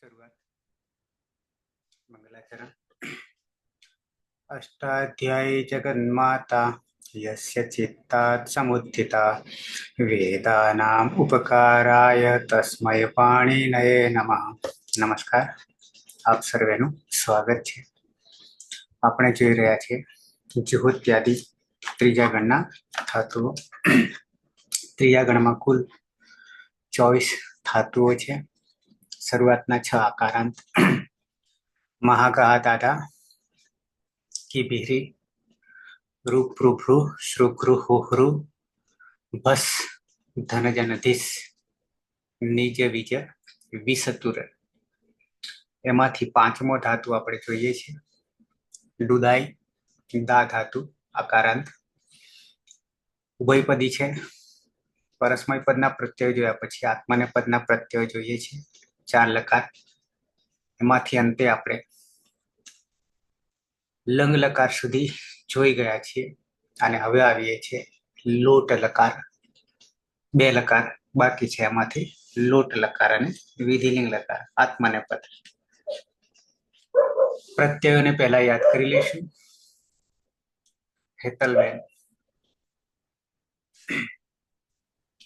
शुरुआत मंगलाचरण। अष्टाध्यायी जगन्माता यस्य चित्तात् समुत्थिता वेदानाम् उपकाराय तस्मै पाणिनये नमः। नमस्कार, આપ સર્વેનું સ્વાગત છે। આપણે જોઈ રહ્યા છીએ જુહોત્યાદિ ત્રીજા ગણના ધાતુઓ। ત્રીજા ગણમાં કુલ 24 ધાતુઓ છે। શરૂઆતના 6 આકારાંત મહાગા દાદા की बिहरी रूप रूभ्रु श्रुघ्रु हुह्रु भस धन जनधिस निज विज विसतुर। एमांथी પાંચમો ધાતુ આપણે જોઈએ છે ડુદાઈ દા ધાતુ આકારાંત ઉભયપદી છે। પરસ્મય પદના પ્રત્યય જોયા પછી આત્માને પદના પ્રત્યય જોઈએ છે 4 લકાર। એમાંથી અંતે આપણે લંગ લકાર સુધી જોઈ ગયા છીએ અને હવે આવીએ છીએ લોટ લકાર। 2 લકાર બાકી છે, એમાંથી લોટ લકાર અને વિધિલિંગ લકાર આત્માને પદ। પ્રત્યયોને પહેલા યાદ કરી લઈશું। હેતલબેન।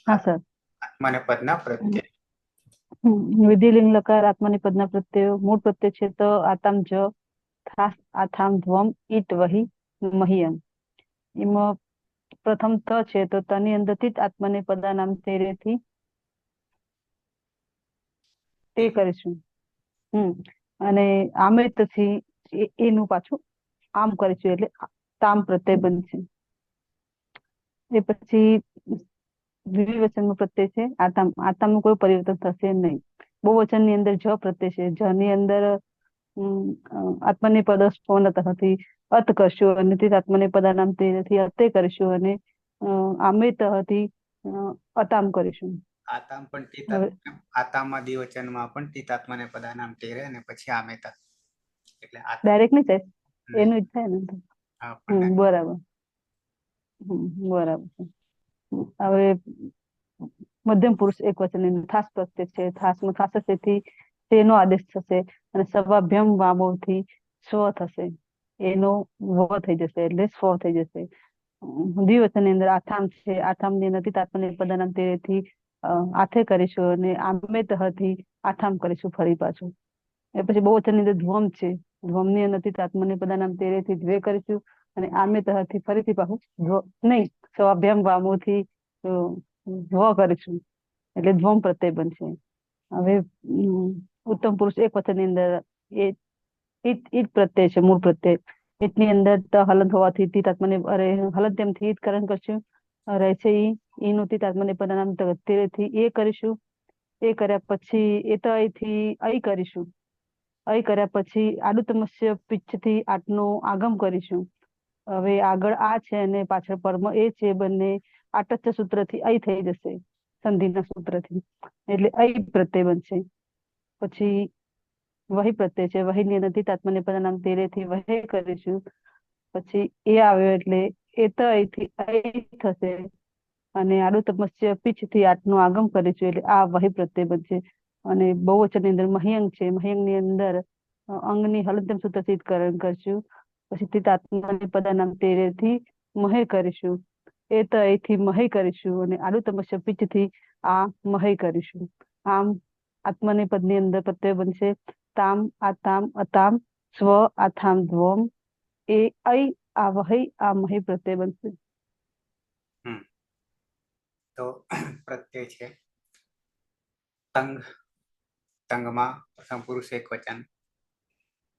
हाँ सर। આત્માને પદના પ્રત્યય विधिलिंग लकार आत्मनिपदना प्रत्यय मूળ પ્રત્યય છે તો આતામ જ થાસ આથામ ધ્વમ ઈટ વહી મહિયમ। એમાં પ્રથમ ત છે તો તની અંદરથી જ આત્મનિપદા નામ તેરેથી તે કરીશું। અને આમૃતથી એનું પાછું આમ કરીશું એટલે તામ પ્રત્યય બનશે। એ પછી દ્વિવચનમાં પ્રત્યય છે આતામ। આતામનું કોઈ પરિવર્તન થશે નહીં। બહુવચનની અંદર જ પ્રત્યય છે। જ ની અંદર આત્મનિપદ સ્પોનત હતી અત કરશું અને તે આત્મનિપદા નામ તેથી અતે કરીશું અને આમૃત હતી અતામ કરીશું। આતામ પણ તીત આતામમાં દ્વિવચનમાં પણ તીત આત્માને પદા નામ તેરે અને પછી આમેતા એટલે ડાયરેક્ટ નહીં થાય એનું જ થાય ને। બરાબર બરાબર। હવે મધ્યમ પુરુષ એક વચન થાસ પ્રત્યય છે। થાસમાં થાસ તેથી તેનો આદેશ થશે અને સવાભ્યમ વામોથી સ્વ થશે, એનો વ થઈ જશે એટલે સ્વ થઈ જશે। દ્વિવચનની અંદર આથામ છે। આથામની નથી આત્મનિપદા નામ તેથી આથે કરીશું અને આમેત હતી આથામ કરીશું ફરી પાછું। એ પછી બહુવચનની અંદર ધ્વમ છે। ધ્વમની નથી આત્મનિપદા નામ તેરેથી દ્વે કરીશું અને આમેત હતી ફરીથી પાછું નહીં સ્વાભ્યામ વામોથી ધ્વ કરીશું એટલે ધ્વમ પ્રત્યય બનશે। હવે ઉત્તમ પુરુષ એક વચનની અંદર ઈટ પ્રત્યય છે મૂળ પ્રત્યય। ઈટની અંદર ત હલંત હોવાથી તીત આત્મને અરે હલંત તેમથી ઈટ કરણ કરશું રહે છે ઈનું તીત આત્મનિપદા નામ તેરેથી એ કરીશું। એ કર્યા પછી એ તો અહીંથી અહીં કરીશું। અહીં કર્યા પછી આડું તમસ્ય પીછથી આટનો આગમ કરીશું। હવે આગળ આ છે અને પાછળ પરમ એ છે, બંને આટચ્ય સૂત્રથી અહીં થઈ જશે સંધિના સૂત્રથી એટલે અહીં પ્રત્યય બનશે। પછી વહી પ્રત્યય છે। વહીની નથી આત્મનિપદા નામ તેરેથી વહે કરીશું। પછી એ આવ્યો એટલે એ તો અહીંથી અહીં થશે અને આડું તમસ્ય પીછથી આટનું આગમ કરીશું એટલે આ વહી પ્રત્યય બનશે। અને બહુવચનની અંદર મહિયંગ છે। મહિયંગની અંદર અંગની હલંતમ સૂત્રથી કરણ કરશું। પછી તીત આત્મનિપદા નામ તેરેથી મહે કરીશું। એ તો અહીંથી મહે કરીશું અને આડું તમસ્ય પીછથી આ મહે કરીશું। આમ આત્મનિપદની અંદર પ્રત્યય બનશે તામ આતામ અતામ સ્વ આથામ ધ્વમ એ અહીં આ વહી આ મહી પ્રત્યય બનશે। તો પ્રત્યય છે તંગ। તંગમાં પ્રથમ પુરુષ એક વચન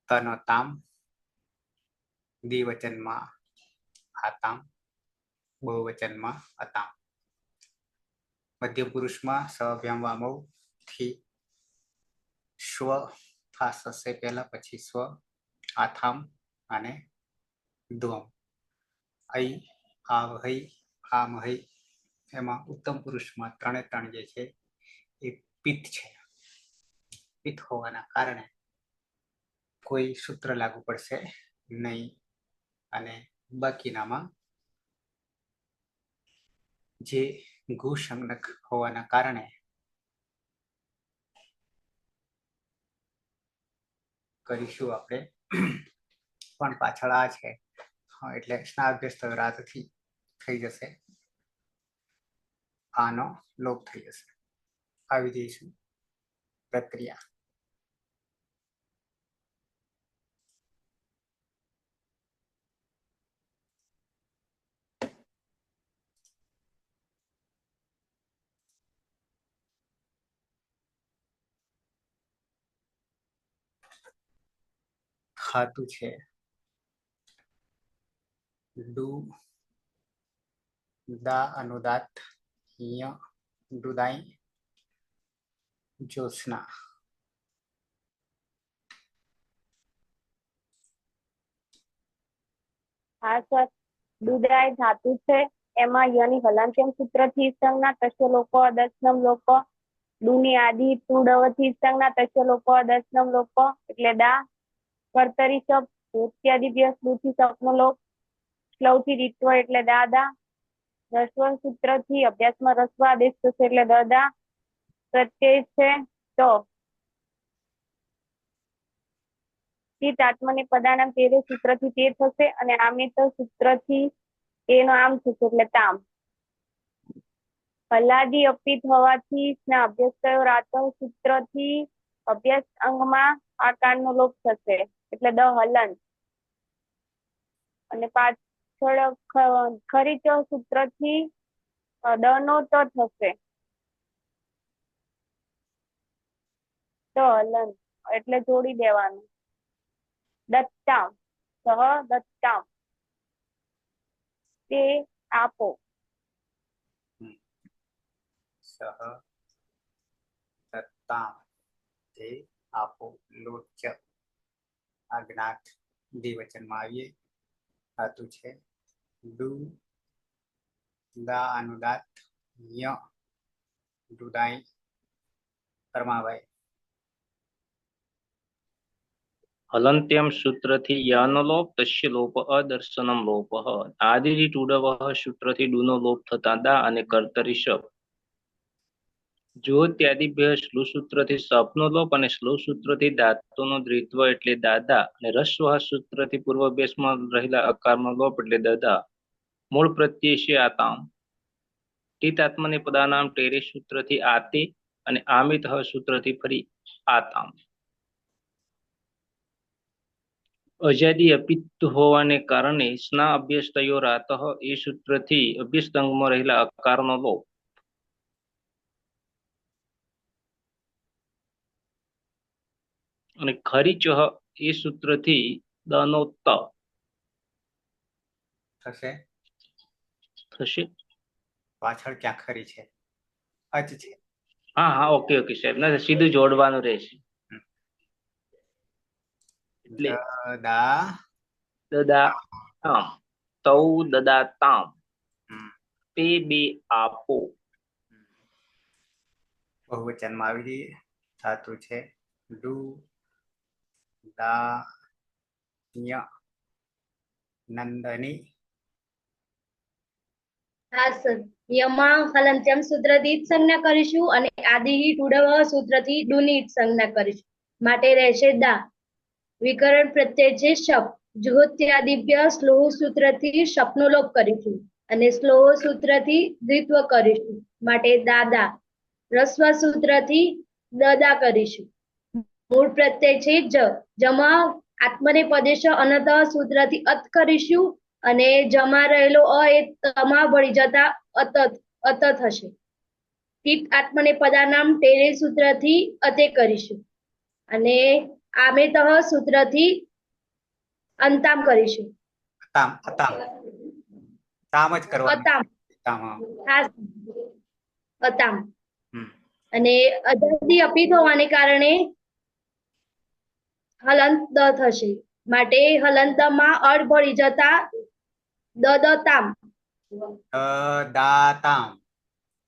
તનો તામ। દ્વિવચનમાં આતામ, બહુવચનમાં અતામ। મધ્યમ પુરુષમાં સવાભ્યામ વામો થી સ્વ થાસ હશે પહેલા પછી સ્વ આથામ અને ધ્વમ। અહીં આ વહી આ મહી એમાં ઉત્તમ પુરુષમાં 3 જે છે એ પિત્ત છે। પિત્ત હોવાના કારણે કોઈ સૂત્ર લાગુ પડશે નહીં અને બાકીનામાં જે ઘુસંજ્ઞક હોવાના કારણે કરીશું આપણે, પણ પાછળ આ છે એટલે સ્નાભ્યસ્ત રાતથી થઈ જશે, આનો લોપ થઈ જશે. આવી જઈશું પ્રક્રિયા. ખાતું છે ડુ દા અનુદાત ય ડુદાઈ જ્યોત્સના. હા સર, દુધાય ધાતુ છે, એમાં યની હલાંત્યમ સૂત્રથી સંજ્ઞા તસ્ય લોકો અદર્શનમ લોકો, ડુની આદિ તુડવથી સંજ્ઞા તસ્ય લોકો અદર્શનમ લોકો એટલે દા, કર્તરી શબ્દ ભૂત્યાદિભ્ય સ્લુથી સપનો લોક, શ્લૌથી રીત્વ એટલે દાદા, રસ્વ સૂત્રથી અભ્યાસમાં રસ્વ આદેશ થશે એટલે દદા, પ્રત્યય છે તો ચિત્ત આત્મને પદાનામ તેરે સૂત્રથી તે થશે અને આમિત સૂત્રથી એનો આમ થશે એટલે તામ. હલાદી અપિત હોવાથી સ્ના અભ્યાસ થયો રાત સૂત્રથી અભ્યાસ અંગમાં આકારનો લોપ થશે એટલે દ હલન. અને પાછળ ખરીચ સૂત્રથી દ નો ત થશે દ હલન એટલે જોડી દેવાનું. દત્તામ સહ દત્તામ તે આપો. સહ દત્તામ તે આપો. લોચ આ જ્ઞાત દ્વિવચનમાં આવીએ. ધાતુ છે ડુ દા અનુદાત ય ડુદાઈ પરમાભાઈ. હલંત્યમ સૂત્રથી યાનો લોપ તસ્ય લોપ અદર્શનમ લોપ. આદિથી ટુડવ સૂત્રથી ડુનો લોપ થતા દા અને કર્તરી શબ. જો ત્યાદિભ્ય શ્લુ સૂત્રથી સપનો લોપ અને શ્લુ સૂત્રથી ધાતુનો દ્વિત્વ એટલે દાદા અને રસ્વ સૂત્રથી પૂર્વાભ્યાસમાં રહેલા અકારનો લોપ એટલે દદા. મૂળ પ્રત્યય છે આતામ. ટીતાત્મને પદાનામ ટેરે સૂત્રથી આતે અને આમિત સૂત્રથી ફરી આતામ. અજાદી અપિત હોવાને કારણે સ્ના અભ્યાસ થયો રાત એ સૂત્રથી અભ્યાસ અંગમાં રહેલા અકારનો લોપ. અને ખરીચ એ સૂત્રથી દનો ત થશે. પાછળ ક્યાં ખરી છે? અચ છે. હા હા, ઓકે ઓકે સાહેબ, ના સીધું જોડવાનું રહેશે. એટલે દા દદા તામ તૌ દદા તામ તે બે આપો. બહુવચનમાં આવી જઈએ. ધાતુ છે ડુ દા ય નંદની. હા સર, યમાં હલંત્યમ સૂત્રથી જ સંજ્ઞા કરીશું અને આદિ ટુડવ સૂત્રથી ડુની જ સંજ્ઞા કરીશું, માટે રહેશે દા. વિકરણ પ્રત્યય છે શપ. જુહોત્યાદિભ્ય સ્લોહ સૂત્રથી શપનો લોપ કરીશું અને સ્લોહ સૂત્રથી દ્વિત્વ કરીશું, માટે દાદા. રસ્વ સૂત્રથી દદા કરીશું. મૂળ પ્રત્યય છે જ. જમા આત્મને પદેશ અનત સૂત્રથી અત કરીશું અને જમા રહેલો અ એ તમા ભળી જતા અત થશે. તિત આત્મને પદાનામ ટેરે સૂત્રથી અતે કરીશું અને આમેતઃ સૂત્રથી અંતામ કરીશું. અતામ અતામ તામ જ કરવાનું. અતામ. તામ. હા, અતામ. અને અજાદી અપિત હોવાને કારણે હલંત દ થશે, માટે હલંતમાં અડ ભળી જતા દદતામ. દાતામ.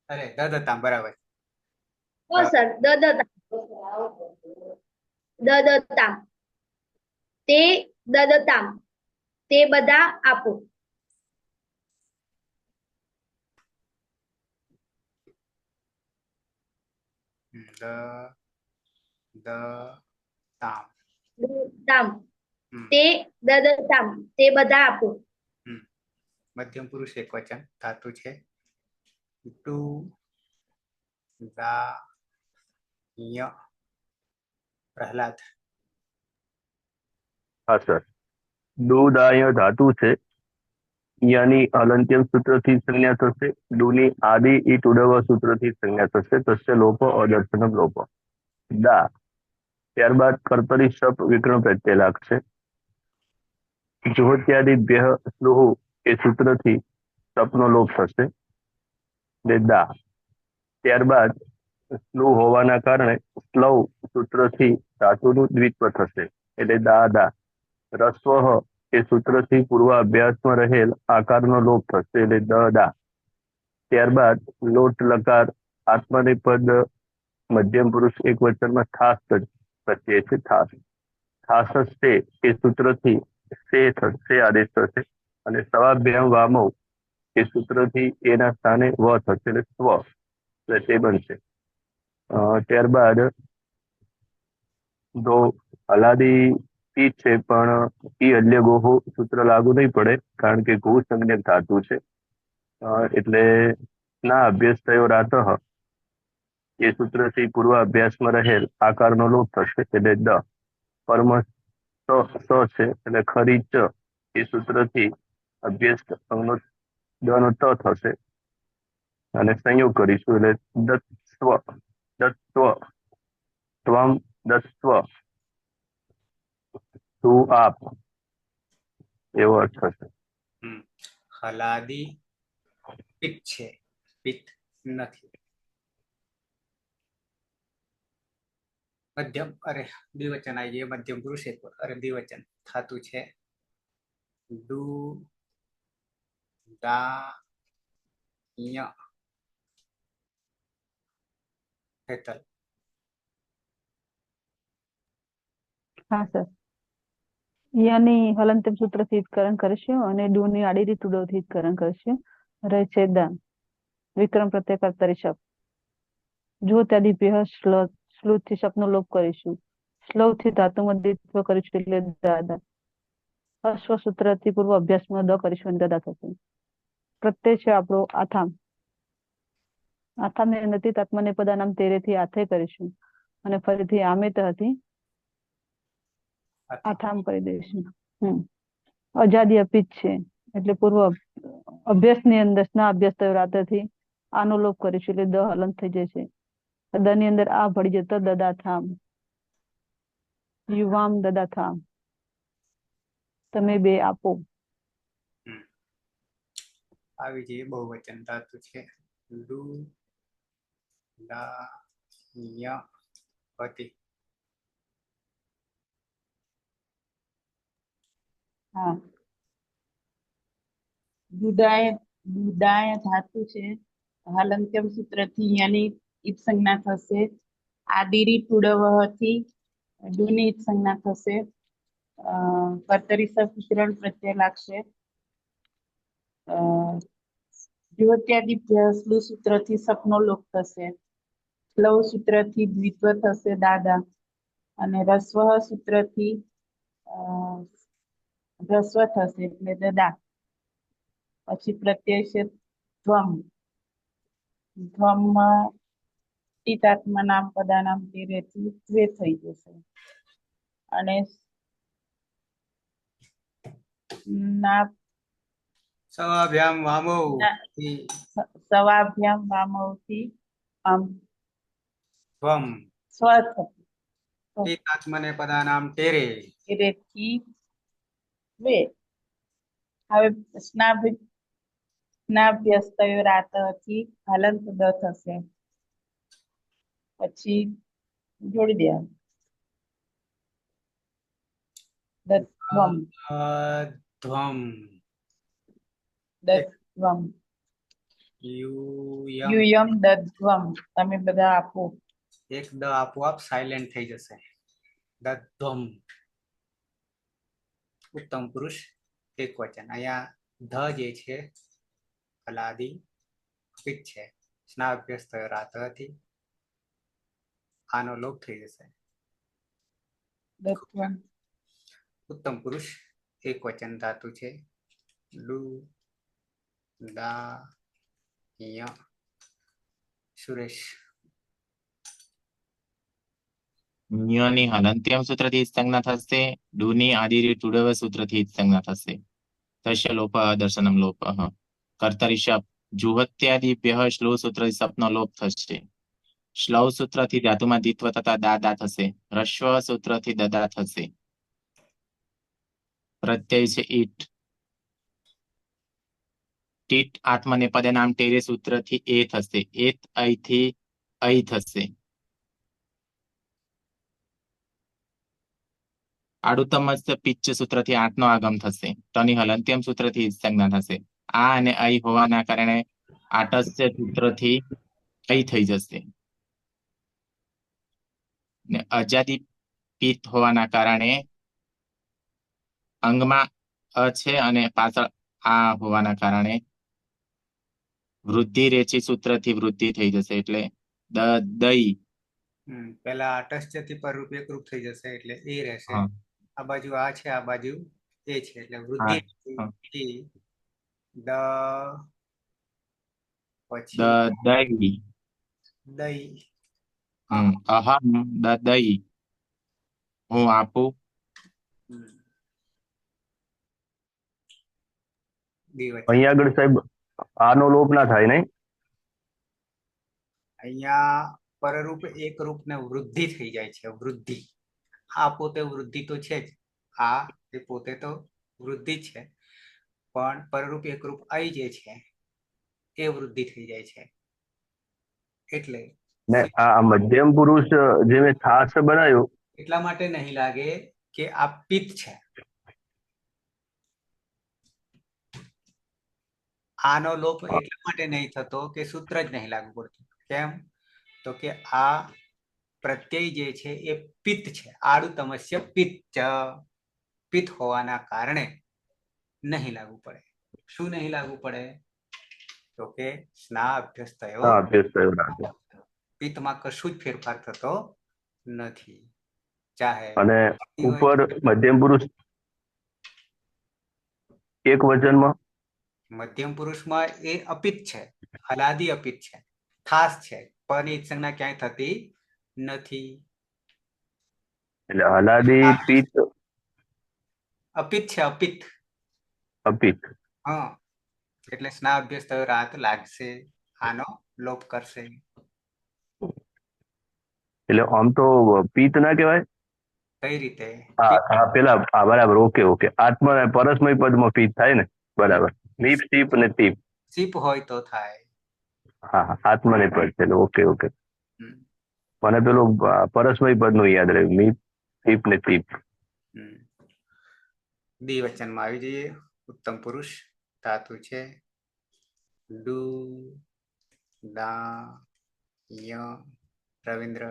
અરે દદતામ બરાબર. ઓ સર, દદતામ તે દદતામ તે બધા આપો. દ દ તામ તામ હમ, તે દદતામ તે બધા આપો. હમ. મધ્યમ પુરુષ એક વચન ધાતુ છે ડુ દા ય પ્રહલાદ. હા સર, દુદાય ધાતુ છે. યની હલંત્યમ સૂત્રથી સંજ્ઞા થશે. ડુની આદિ ઈ ઉડવ સૂત્રથી સંજ્ઞા થશે. તસ્ય લોપ અદર્શનમ લોપ. દા ત્યારબાદ કર્તરી શપ વિકર્ણ પ્રત્યય લાગશે. જુહોત્યાદિભ્ય સ્લુહુ એ સૂત્રથી શપનો લોપ થશે. ને દા ત્યારબાદ સ્લુ હોવાના કારણે સ્લવ સૂત્રથી ધાતુનું દ્વિત્વ થશે એટલે દા દા. રસ્વ એ સૂત્રથી પૂર્વ અભ્યાસમાં રહેલ આકારનો લોપ થશે એટલે દ દા. ત્યારબાદ લોટ લકાર આત્મનિપદ મધ્યમ પુરુષ એક વચનમાં થાસ પ્રત્યય છે. થાસ થાસસ તે એ સૂત્રથી સે આદેશ થશે અને સવાભ્યામ વામો એ સૂત્રથી એના સ્થાને વ થશે એટલે સ્વ એટલે તે બનશે. ત્યારબાદ જો હલાદી ઈ છે પણ ઈ અલ્ય ગોહો સૂત્ર લાગુ નહીં પડે કારણ કે ગો સંજ્ઞક ધાતુ છે. એટલે ના અભ્યાસ થયો રાતઃ એ સૂત્રથી પૂર્વ અભ્યાસમાં રહેલ આકારનો લોપ થશે એટલે દ. કર્મ સ છે એટલે ખરી ચ એ સૂત્રથી અભ્યાસ અંગનો દ નો ત થશે અને સંયોગ કરીશું એટલે દત્સ્વ દત્વ ત્વમ દત્વ તું આપ એવો અર્થ થશે. હલાદી પિત્ત છે, પિત્ત નથી. મધ્યમ અરે દ્વિવચન આવી જાય મધ્યમ પુરુષ એક અરે દ્વિવચન ધાતુ છે ડુ દા ય હેતલ. હા સર, યની હલંત્યમ સૂત્રથી કરણ કરીશું અને ડુની આડી રીત ઉડવથી કરણ કરીશું. રહે છે દા વિક્રમ પ્રત્યય કર્તરી શપ. જો ત્યાદિભ્ય સ્લુથી શપનો લોપ કરીશું. સ્લવથી ધાતુમાં દ્વિત્વ કરીશું એટલે દાદા. અશ્વ સૂત્રથી પૂર્વ અભ્યાસમાં દ કરીશું અને દદા થશે. પ્રત્યય છે આપણો આથામ. આથામ ને નથી આત્મને પદાનામ તેરેથી આથે કરીશું અને ફરીથી આમે હતી આથામ કરી દઈશું. અજાદી અપિત છે એટલે પૂર્વ અભ્યાસની અંદર સ્ના અભ્યાસ થયો રાતથી આનો લોપ કરીશું એટલે દ હલન થઈ જશે. દ ની અંદર આ ભળી જતો દદા થામ. યુવામ દદા થામ તમે બે આપો. આવી જે બહુવચન ધાતુ છે ડુ દા ય પતિ. હા, દુદાય ધાતુ છે. હાલંત્યમ સૂત્રથી યની ઈત સંજ્ઞા થશે. આદિરી ટુડવહથી ડુની ઈત સંજ્ઞા થશે. કર્તરી સૂત્રણ પ્રત્યય લાગશે. દ્યોત્યાદિભ્ય સ્લુ સૂત્રથી સપનો લોપ થશે. સ્લવ સૂત્રથી દ્વિત્વ થશે દાદા અને રસ્વ સૂત્રથી રસ્વ થશે એટલે દદા. પછી પ્રત્યય છે ધ્વમ. ધ્વમમાં ટીતાત્મા નામ પદાનામ તેરેથી દ્વે થઈ જશે અને ના સવાભ્યામ વામો સવાભ્યામ વામવથી આમ ત્વમ સ્વ થશે આત્મને પદાનામ તેરે. તેરેથી દ્વે. હવે સ્નાભ્યસ્તયો રાતથી હલંત દ થશે પછી જોડી દેવાનું દત્વમ ધ્વમ દત્વમ યુયમ. યુયમ દત્વમ તમે બધા આપો. એક દ આપોઆપ સાયલેન્ટ થઈ જશે. દત્વમ ઉત્તમ પુરુષ એક વચન. અહીંયા ધ જે છે હલાદી પિત્ત છે. સ્ના અભ્યાસ થયો રાતથી આનો લોપ થઈ જશે. દત્વમ ઉત્તમ પુરુષ એક વચન ધાતુ છે. ડુ દા ય. સુરેશ. ન્યની હલંત્યમ સૂત્રથી સંજ્ઞા થશે. ડુની આદિરી ટુડવ સૂત્રથી સંજ્ઞા થશે. તસ્ય લોપ દર્શનમ લોપ. કર્તરી શપ જુહત્યાદિભ્ય શ્લો સૂત્રથી સપનો લોપ થશે. શ્લવ સૂત્રથી ધાતુમાં દ્વિત્વ તથા દાદા થશે. રસ્વ સૂત્રથી દદા થશે. પ્રત્યય છે ઈટ. ટીટ આત્મનેપદે નામ ટેરે સૂત્રથી એ થશે. એત અહીંથી અહીં થશે. આડુતમસ્ત પિચ્ચ સૂત્રથી આઠનો આગમ થશે. ટની હલંત્યમ સૂત્રથી સંજ્ઞા થશે. આ અને અહીં હોવાના કારણે આટસ્ય સૂત્રથી અહીં થઈ જશે. ને અજાદી પિત્ત હોવાના કારણે અંગમાં અ છે અને પાછળ આ હોવાના કારણે વૃદ્ધિ રેચી સૂત્રથી વૃદ્ધિ થઈ જશે. એટલે દઈ. પેલા અટસ્યથી પરરૂપ એકરૂપ થઈ જશે એટલે એ રહેશે. હા. આ બાજુ આ છે, આ બાજુ એ છે એટલે વૃદ્ધિ હા. ઈ. દ પછી દઈ. દઈ. અહમ દઈ. હું આપું. દ્વિવચન. અહીંયા આગળ સાહેબ આનો લોપ ના થાય નહીં? અહીંયા પરરૂપ એકરૂપ ને વૃદ્ધિ થઈ જાય છે. વૃદ્ધિ. આ પોતે વૃદ્ધિ તો છે જ. આ એ પોતે તો વૃદ્ધિ છે, પણ પરરૂપ એકરૂપ અહીં જે છે એ વૃદ્ધિ થઈ જાય છે. એટલે ને આ મધ્યમ પુરુષ જે મેં થાસ બનાવ્યો એટલા માટે નહીં લાગે કે આ પિત્ત છે. આનો લોપ એટલા માટે નહીં થતો કે સૂત્ર જ નહીં લાગુ પડતું. કેમ? તો કે આ પ્રત્યય જે છે એ પિત્ત છે. આડું તમસ્ય પિત્ત. પિત્ત હોવાના કારણે નહીં લાગુ પડે. શું નહીં લાગુ પડે? તો કે સ્ના અભ્યસ્ત થયો. અભ્યાસ થયો રાખે. પિત્તમાં કશું જ ફેરફાર થતો નથી. ચાહે અને ઉપર મધ્યમ પુરુષ એક વચનમાં મધ્યમ પુરુષમાં એ અપિત છે, હલાદી અપિત છે, ખાસ છે, પરની સંજ્ઞા ક્યાંય થતી નથી. એટલે હલાદી પિત્ત અપિત છે, અપિત. અપિત. હા, એટલે સ્ના અભ્યાસ થયો રાત લાગશે, આનો લોપ કરશે. એટલે આમ તો પિત્ત ના કહેવાય. કઈ રીતે? હા પેલા બરાબર. Okay okay. આત્મા પરસ્મય પદમાં પિત્ત થાય ને? બરાબર. લીપ સીપ ને તીપ. સીપ હોય તો થાય. હા આત્મને પદ છે. Okay okay. મને પેલું પરસ્મય પદ નું યાદ રહ્યું. મીપ સીપ ને તીપ. દ્વિવચનમાં આવી જઈએ. ઉત્તમ પુરુષ ધાતુ છે ડુ દા ય. રવિન્દ્ર.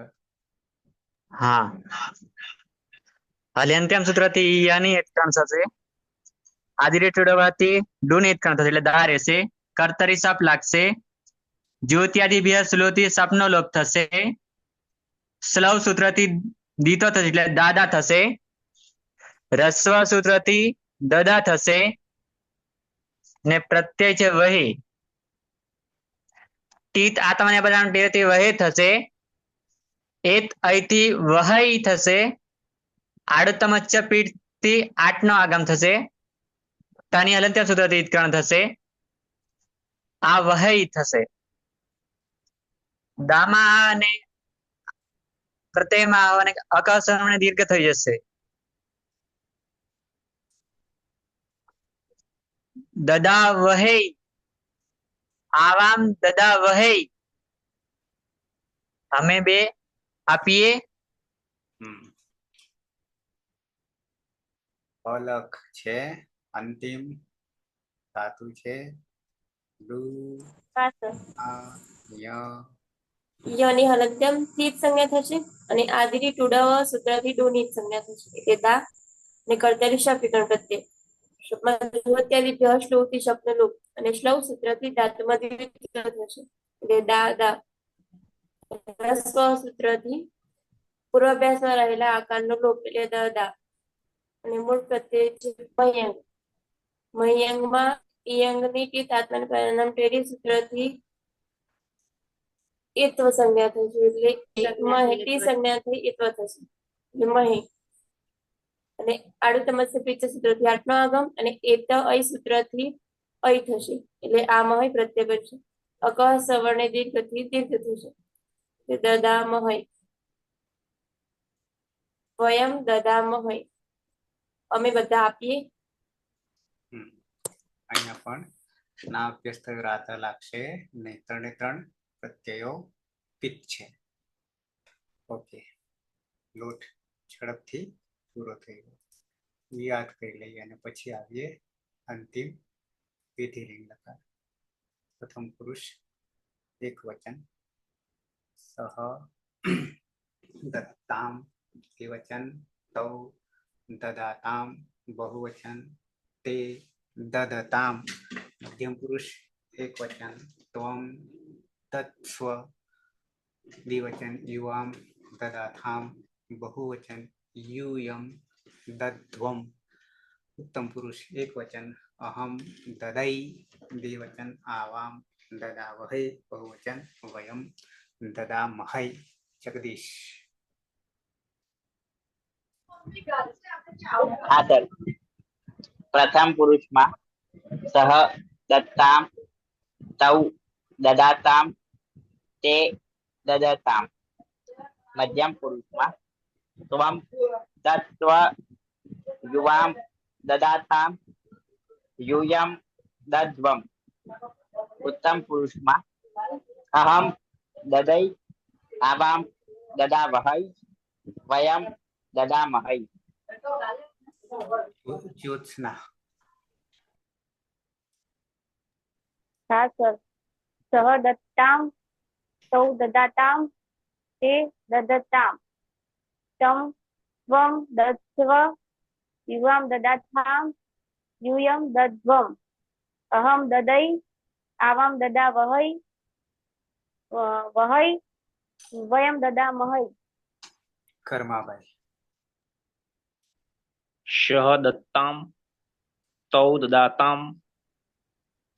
હા, હલ્યંત્યમ સૂત્રથી યની એકકણ થશે. આદિરે ટુડવાથી ડુની એકકણ થશે એટલે દા રહેશે. કર્તરી સપ લાગશે. જ્યોત્યાદિભ્ય સ્લોથી સપનો લોપ થશે. સ્લવ સૂત્રથી દીતો થશે એટલે દાદા થશે. રસ્વ સૂત્રથી દદા થશે. ને પ્રત્યય છે વહી. ટીત આત્માને બધાને ટેરથી વહે થશે. એત અહીંથી વહઈ થશે. આડતમચ્ચ પીઠથી આઠનો આગમ થશે. તાની હલંત્ય સૂત્રથી ઇત્કરણ થશે. આ વહઈ થશે. દામાં અને પ્રત્યયમાં અને અકસ્મણે દીર્ઘ થઈ જશે. દદા વહઈ. આવામ દદા વહઈ. અમે બે આપીએ. અલખ છે, અંતિમ ધાતુ છે ડુ આ ય. યની હલંત્યમ થી જ સંજ્ઞા થશે અને આદિની ટુડવ સૂત્રથી ડોની જ સંજ્ઞા થશે. એટલે દા ને કર્તરી શપ વિકરણ પ્રત્યય. શપમાં દ્વિવત્યાદિભ્ય શ્લોથી શબ્દ લોપ અને શ્લવ સૂત્રથી ધાતુમાં દ્વિત્વ થશે. એટલે દા દા. રસ્વ સૂત્રથી પૂર્વાભ્યાસમાં રહેલા આકારનો લોપ એટલે દ દા. અને મૂળ પ્રત્યય છે મહ્યંગ. મહ્યંગમાં ઈયંગની ટીત આત્માની પરિણામ ટેરી સૂત્રથી એત્વ સંજ્ઞા થશે એટલે ટી સંજ્ઞા થઈ એત્વ થશે એટલે મહી. અને આડું તમસ્ય પીછ સૂત્રથી આઠમા આગમ અને એત અય સૂત્રથી અય થશે એટલે આ મહય પ્રત્યય બનશે. અકહ સવર્ણે દીર્ઘથી દીર્ઘ થશે દદામહય. વયમ દદામહય. અમે બધા આપીએ. અહીંયા પણ ના અભ્યાસ થયો રાત લાગશે ને 3 પ્રત્યયો પિત છે. ઓકે, લોટ ઝડપથી પૂરો થઈ ગયો. યાદ કરી લઈએ અને પછી આવીએ અંતિમ વિધિલિંગ લકાર. પ્રથમ પુરુષ એક વચન સહ દત્તામ દ્વિવચન તૌ દદાતામ બહુવચન તે દદતામ મધ્યમ પુરુષ એક વચન ત્વમ તત્સ્વ દ્વિવચન યુવામ દદાથામ બહુવચન यूयम दध्वम उत्तम पुरुष एक वचन अहम ददई द्विवचन आवाम ददावहै बहुवचन वयम ददामहै. जगदीश. हाँ सर. प्रथम पुरुष में सह दत्ताम तौ ददाताम ते ददताम. मध्यम पुरुष में त्वम तत्व युवाम ददाताम यूयम दध्वम. उत्तम पुरुष में अहम ददई आवाम ददावहै वयम ददामहै. ज्योत्सना. हाँ सर. सह दत्ताम तौ ददाताम ते ददताम तम त्वम दत्स्व युवाम ददाताम यूयम दध्वम अहम ददई आवाम ददावहै वहै वयम ददामहै. कर्माबाई. शः दत्ताम तौ ददाताम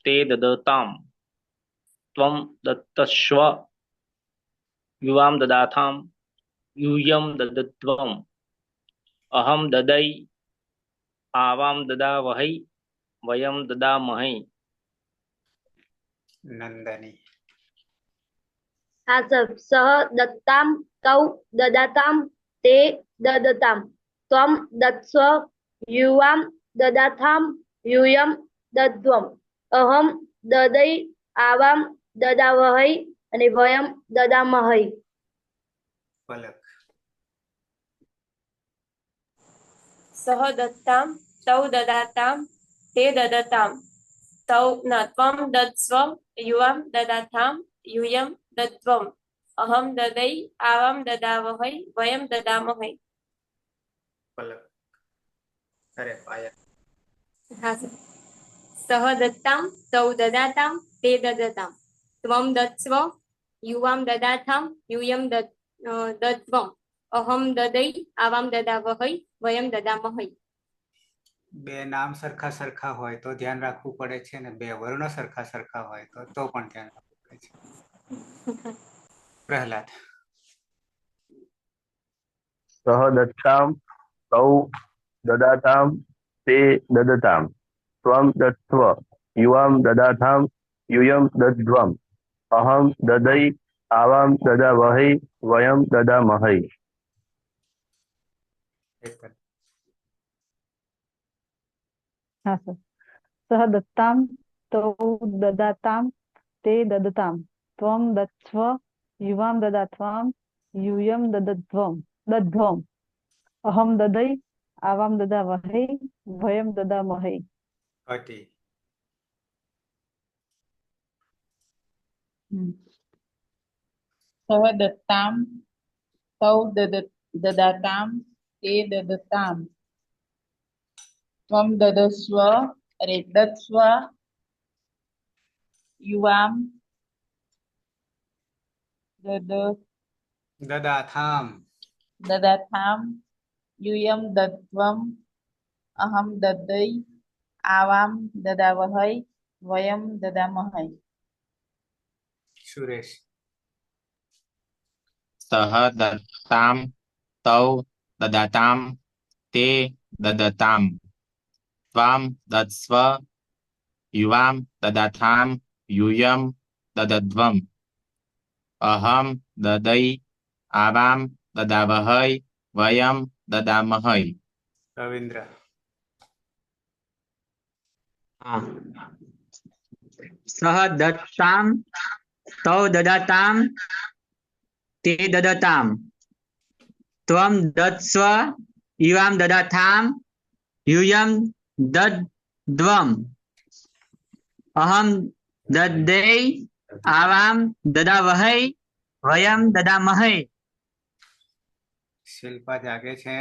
ते ददताम त्वं दत्तस्व युवां ददाताम यूयं ददत्वम अहम ददई आवाम ददावहै वयम ददामहै. नंदनी. हाँ सर. सह दत्ताम तौ ददाताम ते ददताम त्वं दत्स्व युवां ददाताम यूयं दध्वम अहम ददई आवाम ददावहै અને વયમ દદામહૈ. पलक. સહ દત્તામ તૌ દદાતામ તે દદતામ ત્વમ દત્સ્વ યુવામ દદાતામ यूयम दत्वम अहम ददई आवाम ददावहै वयम ददामहै. पलक. अरे पाया. हाँ सर. सह दत्ताम तौ ददाताम ते ददताम त्वं दत्स्व युवां ददाताम यूयं दत्वम अहम ददई आवाम ददावहै वयम ददामहै. બે નામ સરખા સરખા હોય તો ધ્યાન રાખવું પડે છે ને બે વર્ણો સરખા સરખા હોય તો પણ ધ્યાન રાખવું પડે છે. પ્રહલાદ. સહ દત્તામ તૌ દદાતામ તે દદતામ ત્વમ દત્સ્વ યુવામ દદાતામ यूयम दध्वम अहम ददई आवाम ददावहै वयम ददामहै. हाँ सर. सह दत्ताम तौ ददाताम ते ददताम त्वं दत्स्व युवां ददात्वाम यूयं दध्वम अहम ददई आवाम ददावहै वयम ददामहै. अति. सह दत्ताम तौ ददाताम ते ददताम त्वं ददस्व दत्स्व युवाम ददाथाम ददाताम यूयम दत्वम અહમ દદય, આવામ દદાવહૈ, વયમ દદામહૈ. સુરેશ. સહ દત્તામ, તૌ દદાતામ, તે દદતામ, ત્વામ દત્સ્વ, યુવામ દદાથામ, यूयम ददध्वम, अहम ददई, आवाम ददावहै, वयम ददामहै. રવિન્દ્ર. હા. સહ દત્તામ, તૌ દદાતામ, તે દદતામ, ત્વમ દત્સ્વ, યુવામ દદાથામ, यूयम दद्ध्वम, अहम दद्यै, आवाम ददावहै, वयम ददामहै. શિલ્પા જાગે છે.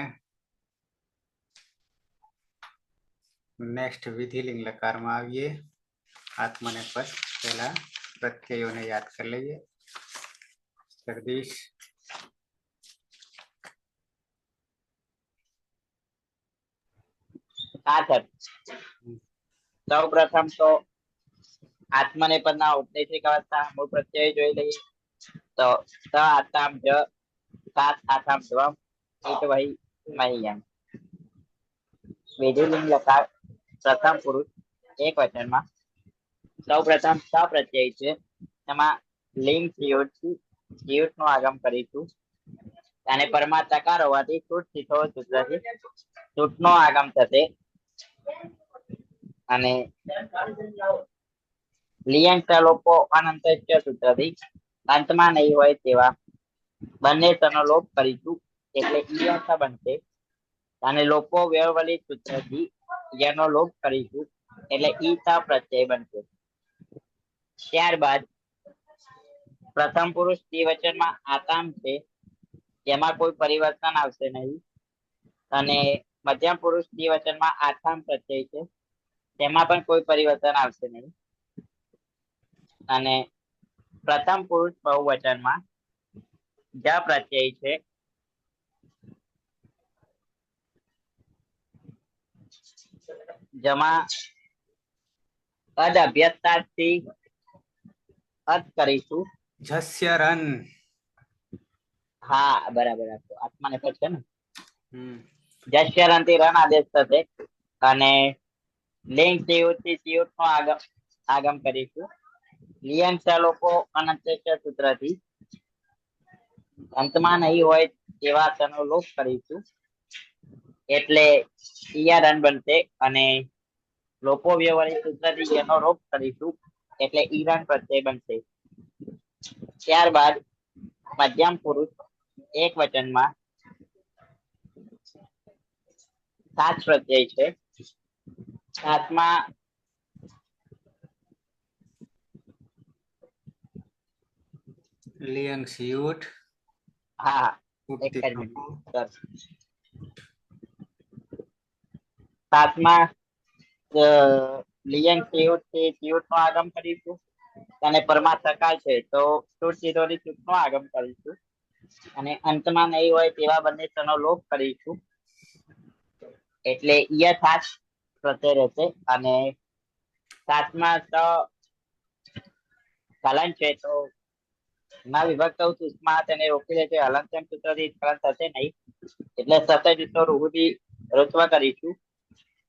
નેક્સ્ટ વિધિલિંગ લકારમાં આવીએ. આત્મને પદ પહેલા પ્રત્યયોને યાદ કરી લઈએ. જગદીશ. હા સર, સૌ પ્રથમ તો આત્મનેપદના ઔપનિષદિક અવસ્થા મૂળ પ્રત્યય જોઈ લઈએ. તો સ આતામ જ, સાત આથામ ધ્વમ, ઈટ વહી મહિયમ. વિધિલિંગ લકાર પ્રથમ પુરુષ એક વચનમાં. સૌ પ્રથમ સ પ્રત્યય છે, તેમાં લિંગ સિયુટ નું આગમ કરીશું અને પરમા તકાર હોવાથી છૂટ સીધો સૂત્રથી છૂટનો આગમ થશે. અને લિયંગ લોકો અનંત સૂત્રથી અંતમાં નહીં હોય તેવા બંને તનો લોપ કરીશું એટલે ઈયંત બનશે. અને લોકો વ્યવલિત સૂત્રથી યનો લોપ કરીશું એટલે ઈતા પ્રત્યય બનશે. ત્યારબાદ પ્રથમ પુરુષ દ્વિવચનમાં આતામ છે, તેમાં કોઈ પરિવર્તન આવશે નહીં. અને મધ્યમ પુરુષ દ્વિવચનમાં આથામ પ્રત્યય છે, તેમાં પણ કોઈ પરિવર્તન આવશે નહીં. અને પ્રથમ પુરુષ બહુવચનમાં જ પ્રત્યય છે, જેમાં અદ અભ્યસ્તાથી અદ કરીશું. જસ્ય રન. હા બરાબર, આત્માને પદ છે ને. જસ્ય રન થી રન આદેશ થશે. અને લિંગ સિયુટ થી સિયુટ નો આગમ કરીશું. લિયંગ લોકો અનંત સૂત્રથી અંતમાં નહીં હોય તેવા તનો લોપ કરીશું એટલે ઈયા રન બનશે. અને લોપો વ્યવહારિક સૂત્રથી એનો લોપ કરીશું એટલે ઈરાન પ્રત્યય બનશે. ત્યારબાદ મધ્યમ પુરુષ એક વચનમાં સાત પ્રત્યય છે. સાતમાં લિયંગ સિયુટ. હા એક જ મિનિટ. સાતમાં લિયંગ સિયુટ થી સિયુટ નો આગમ કરીશું અને પરમાર્થકાલ છે તો છૂટ સીધોની છૂટ નો આગમ કરીશું. અને અંતમાં નહીં હોય તેવા બંને તનો લોપ કરીશું એટલે યથાર્થ પ્રત્યય રહેશે. અને સાતમાં તો કલન છે તો ના વિભક્ત સૂક્ષ્મમાં તેને રોકી લે છે. હલનચલન સૂત્રથી કલન થશે નહીં એટલે સતત જૂથનો રૂહુથી રચવા કરીશું.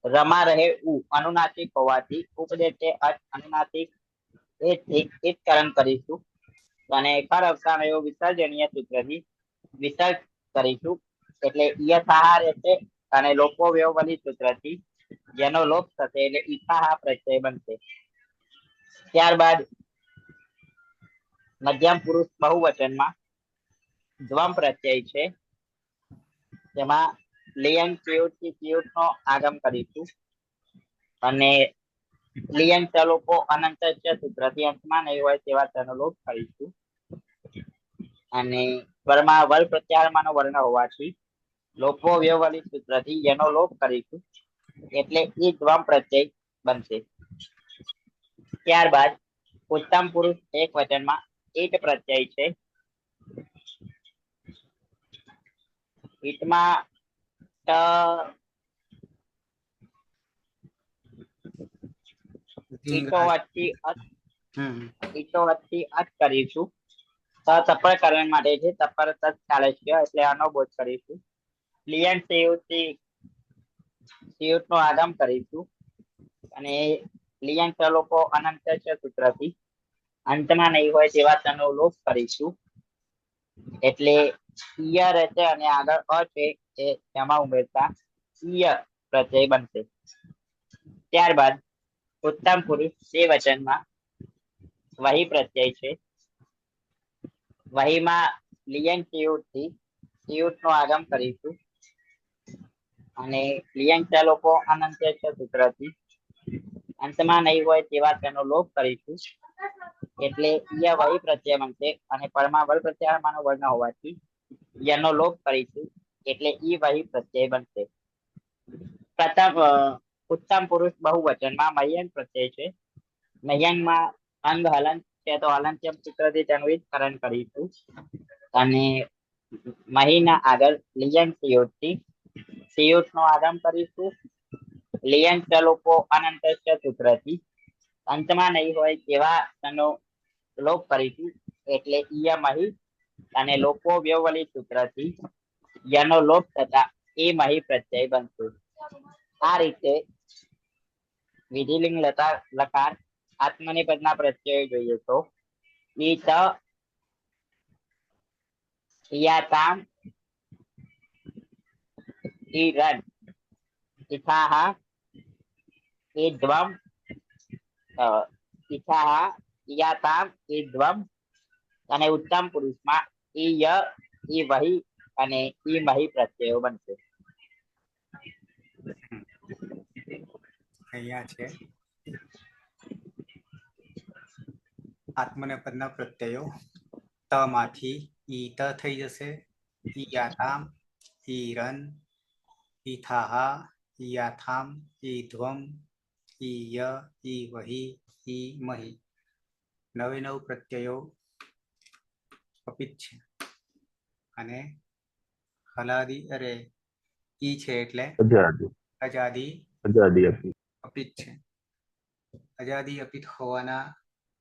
રમા રહે ઉ અનુનાસિક હોવાથી ઉપદેશે અનુનાસિક એ કરણ કરીશું. અને કર અવસાન એવો વિસર્જનીય સૂત્રથી વિસર્ગ કરીશું એટલે યથાહ રહેશે. અને લોકો વ્યવબલિત સૂત્રથી જેનો લોપ થશે એટલે ઈથાહ પ્રત્યય બનશે. ત્યારબાદ મધ્યમ પુરુષ બહુવચનમાં દ્વમ પ્રત્યય છે, તેમાં લિયંગ સિયુટ થી સિયુટ નો આગમ કરીશું. અને લિયંગ ચલોકો અનંત સૂત્રથી અંતમાં નહીં હોય તેવા તેનો લોપ કરીશું. અને વર્મા વલ પ્રત્યાહારમાંનો વર્ણ હોવાથી લોકો વ્યવહારિક સૂત્રથી એનો લોપ કરીશું એટલે એ દ્વમ પ્રત્યય બનશે. ત્યારબાદ ઉત્તમ પુરુષ એક વચનમાં ઈટ પ્રત્યય છે. ઈટમાં ઈટો વચ્ચે હમ ઈટો વચ્ચે અચ કરીશું. તપકરણ માટે છે, તપર તત ચાલે છે એટલે આનો બોધ કરીશું. લિયન સિયુટ નો આગમ કરીશું અને લિયન લોકો અનંત સૂત્રથી અંતમાં નહીં હોય તેવા તનો લોપ કરીશું. એટલે ઈય રહેશે અને આગળ અ છે એ તેમાં ઉમેરતા ઈય પ્રત્યય બનશે. ત્યારબાદ ઉત્તમ પુરુષ એ વચનમાં વહી પ્રત્યય છે. વહીમાં લિયન સિયુટ નો આગમ કરીશું અને લિયન લોકો અનંત્ય સૂત્રથી અંતમાં નહીં હોય તેવા તેનો લોપ કરીશું. એટલે ય વહી પ્રત્યય બનશે અને પરમાં વલ પ્રત્યાહારમાંનો વર્ણ હોવાથી યનો લોપ કરીશું. એટલે ઈ વહી પ્રત્યય બનશે. પ્રથમ ઉત્તમ પુરુષ બહુવચનમાં મહ્યન પ્રત્યય છે. મહ્યનમાં અંગ હલન છે તો હલંત્યમ સૂત્રથી તેનું વિસ્તરણ કરીશું અને મહીના આગળ લિયન સિયુટ નો આગમ કરીશું. લિયન લોકો અનંત સૂત્રથી અંતમાં નહીં હોય તેવા તેનો લોપ કરીશું. એટલે ઈય મહી અને લોકો વ્યવલિત સૂત્રથી યનો લોપ થતા એ મહી પ્રત્યય બનશે. આ રીતે વિધિલિંગ લકાર આત્મનિપદના પ્રત્યય જોઈએ તો ઈત ઈયાતામ ઈરન ઇથાહ ઈદ્વમ ઇથાહ ઈયાતામ ઈદ્વમ અને ઉત્તમ પુરુષમાં ઈય ઈ વહી અને ઈ મહી પ્રત્યયો બનશે. અહીંયા છે આત્મનેપદના પ્રત્યયો ત માંથી ઈત થઈ જશે. ઈયાતામ ઈરન ઈથાહા ઈયાથામ ઈધ્વમ ઈય ઈ વહી ઈ મહી. 9 પ્રત્યયો અપિત છે અને હલાદી ઈ છે એટલે અજાદી અપિત છે. અજાદી અપિત હોવાના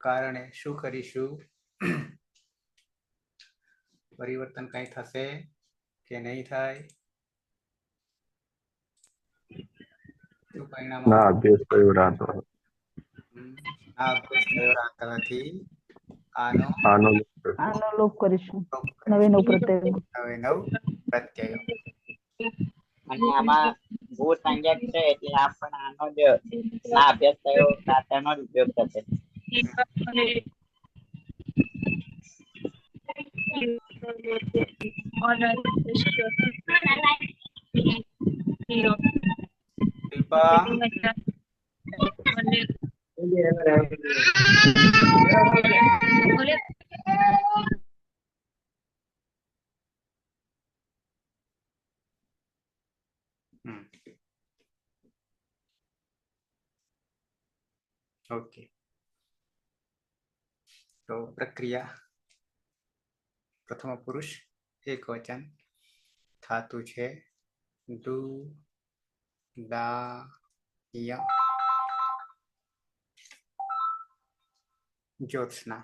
કારણે શું કરીશું? પરિવર્તન કઈ થશે કે નહીં થાય? શું પરિણામ ના અભ્યાસ કયો રાતો આ અભ્યાસ કયો રાતો નથી. આનો લોપ કરીશું લોપ 9 કરીશું. પ્રત્યયનો. 9 પ્રત્યયો અને આમાં ભૂ સંજક છે એટલે આપણને આનો જ ના અભ્યાસ થયો તેનો જ ઉપયોગ થશે. કૃપા ઓકે તો પ્રક્રિયા પ્રથમ પુરુષ એક વચન ધાતુ છે દુ દા ય જ્યોત્સના.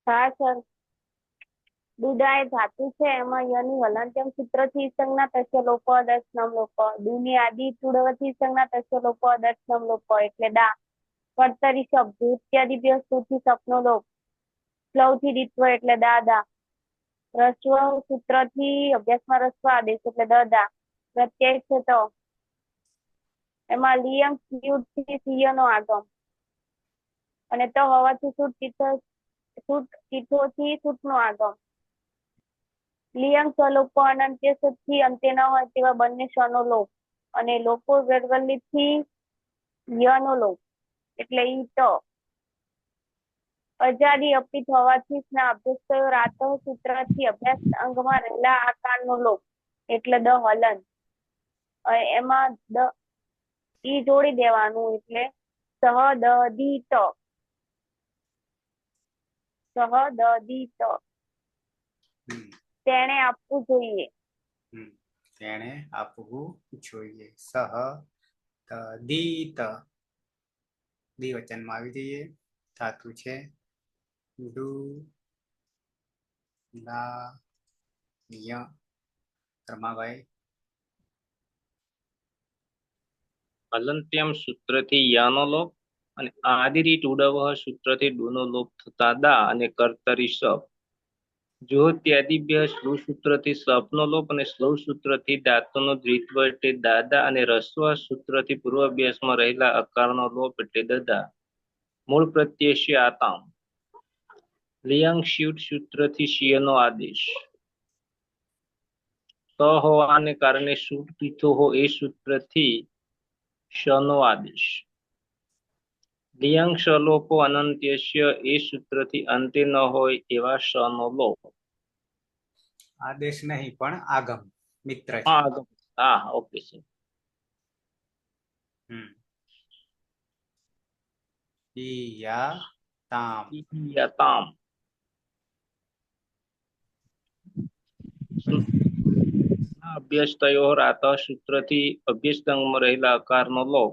હા સર. દુદા એ ધાતુ છે એમાં યની હલંત્યમ સૂત્રથી સંજ્ઞા તસ્ય લોકો દર્શનમ લોકો દુની આદિ તુડવથી સંજ્ઞા તસ્ય લોકો દર્શનમ લોકો એટલે દા. કર્તરી શબ્દ ઇત્યાદિભ્ય સ્તુતિ સપનો લોક સ્લવથી રીત્વ એટલે દાદા. રસ્વ સૂત્રથી અભ્યાસમાં રસ્વ આદેશ એટલે દદા. પ્રત્યય છે તો એમાં લિયમ સ્યુટથી સિયનો આગમ અને તો હોવાથી સૂટ તીથોથી સૂટનો આગમ. લિયમ સ્વલોપો અનંત્ય સૂટથી અંતે ન હોય તેવા બંને સ્વનો લોપ અને લોકો વેરવલ્લીથી યનો લોપ એટલે ઈ તો. અજાદી અપિત હોવાથી સ્ના અભ્યાસ થયો રાત સૂત્રથી અભ્યાસ અંગમાં રહેલા આકારનો લોપ એટલે દ હલન. એમાં દ ઈ જોડી દેવાનું એટલે સહદદિત સહદદિત. તેને આપવું જોઈએ. તેણે આપવું જોઈએ. સહ તદિત દ્વિવચનમાં આવી જઈએ. ધાતુ છે ડુ લા ય. રમાભાઈ હલંત્યમ સૂત્રથી યાનો લોપ અને આદિરી ટુડવ સૂત્રથી ડુનો લોપ થતા દા અને કર્તરી સપ. જો ત્યાદિભ્ય શ્લુ સૂત્રથી સપનો લોપ અને શ્લૌ સૂત્રથી ધાતુનો દ્વિત્વ એટલે દાદા અને રસ્વ સૂત્રથી પૂર્વાભ્યાસમાં રહેલા અકારનો લોપ એટલે દદા. મૂળ પ્રત્યય છે આતામ. લિયંગ શ્યુટ સૂત્રથી શિયનો આદેશ. સ હોવાને કારણે સૂટ પીથો હો એ સૂત્રથી શનો આદેશ. લિયંગ સલોપો અનંત્યસ્ય એ સૂત્રથી અંતે ન હોય એવા શનો લોપ. આદેશ નહીં પણ આગમ મિત્ર છે. હા ઓકે છે. ઈયા તામ યતામ. અભ્યાસ તયો રાત સૂત્રથી અભ્યાસ અંગમાં રહેલા અકારનો લોપ.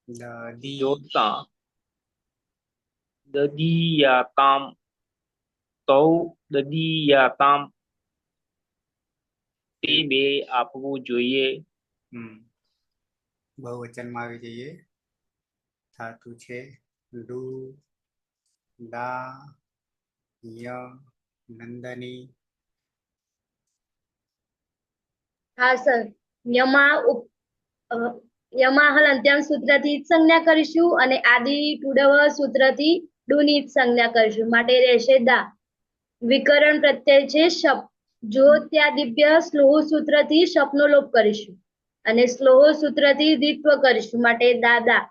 દદી જોતા દદીયાતામ તૌ દદીયાતામ તે બે આપવું જોઈએ. બહુવચનમાં આવી જઈએ. ધાતુ છે ડુ લા ય નંદની. હા સર. યમા હલંત્યમ સૂત્રથી જ સંજ્ઞા કરીશું અને આદિ ટુડવ સૂત્રથી ડુની જ સંજ્ઞા કરીશું. માટે રહેશે દા. વિકરણ પ્રત્યય છે શપ. જો ત્યાદિભ્ય સ્લોહ સૂત્રથી શપનો લોપ કરીશું અને સ્લોહ સૂત્રથી દ્વિત્વ કરીશું. માટે દાદા.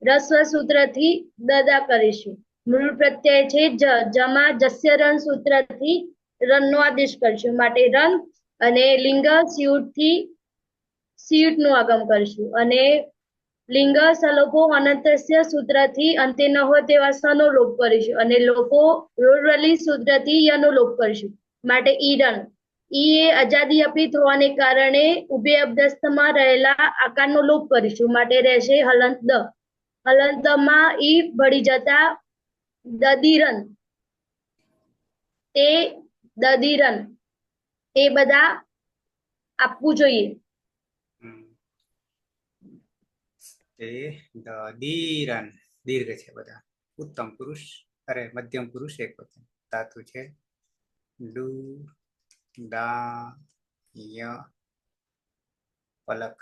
રસ્વ સૂત્રથી દદા કરીશું. મૂળ પ્રત્યય છે જ. જમાં જસ્ય રન સૂત્રથી રનનો આદેશ કરીશું. માટે રન. અને લિંગ સ્યુટથી સ્યુટ નું આગમ કરીશું. અને લિંગ સલોપો અનંતસ્ય સૂત્રથી અંતે ન હોય તેવા સનો લોપ કરીશું. અને લોપો રોરવલી સૂત્રથી યનો લોપ કરીશું. માટે ઈરન. ઈ એ આજાદી અપિત હોવાને કારણે ઉભે અબ્દસ્તમાં રહેલા આકારનો લોપ કરીશું. માટે રહેશે હલંત દ. હલંત માં ઈ ભળી જતા દદીરન. તે દદીરન એ બધા આપવું જોઈએ. તે દીરન દીર્ઘ છે બધા. ઉત્તમ પુરુષ અરે મધ્યમ પુરુષ એક વચન. ધાતુ છે ડુ દા ય પલક.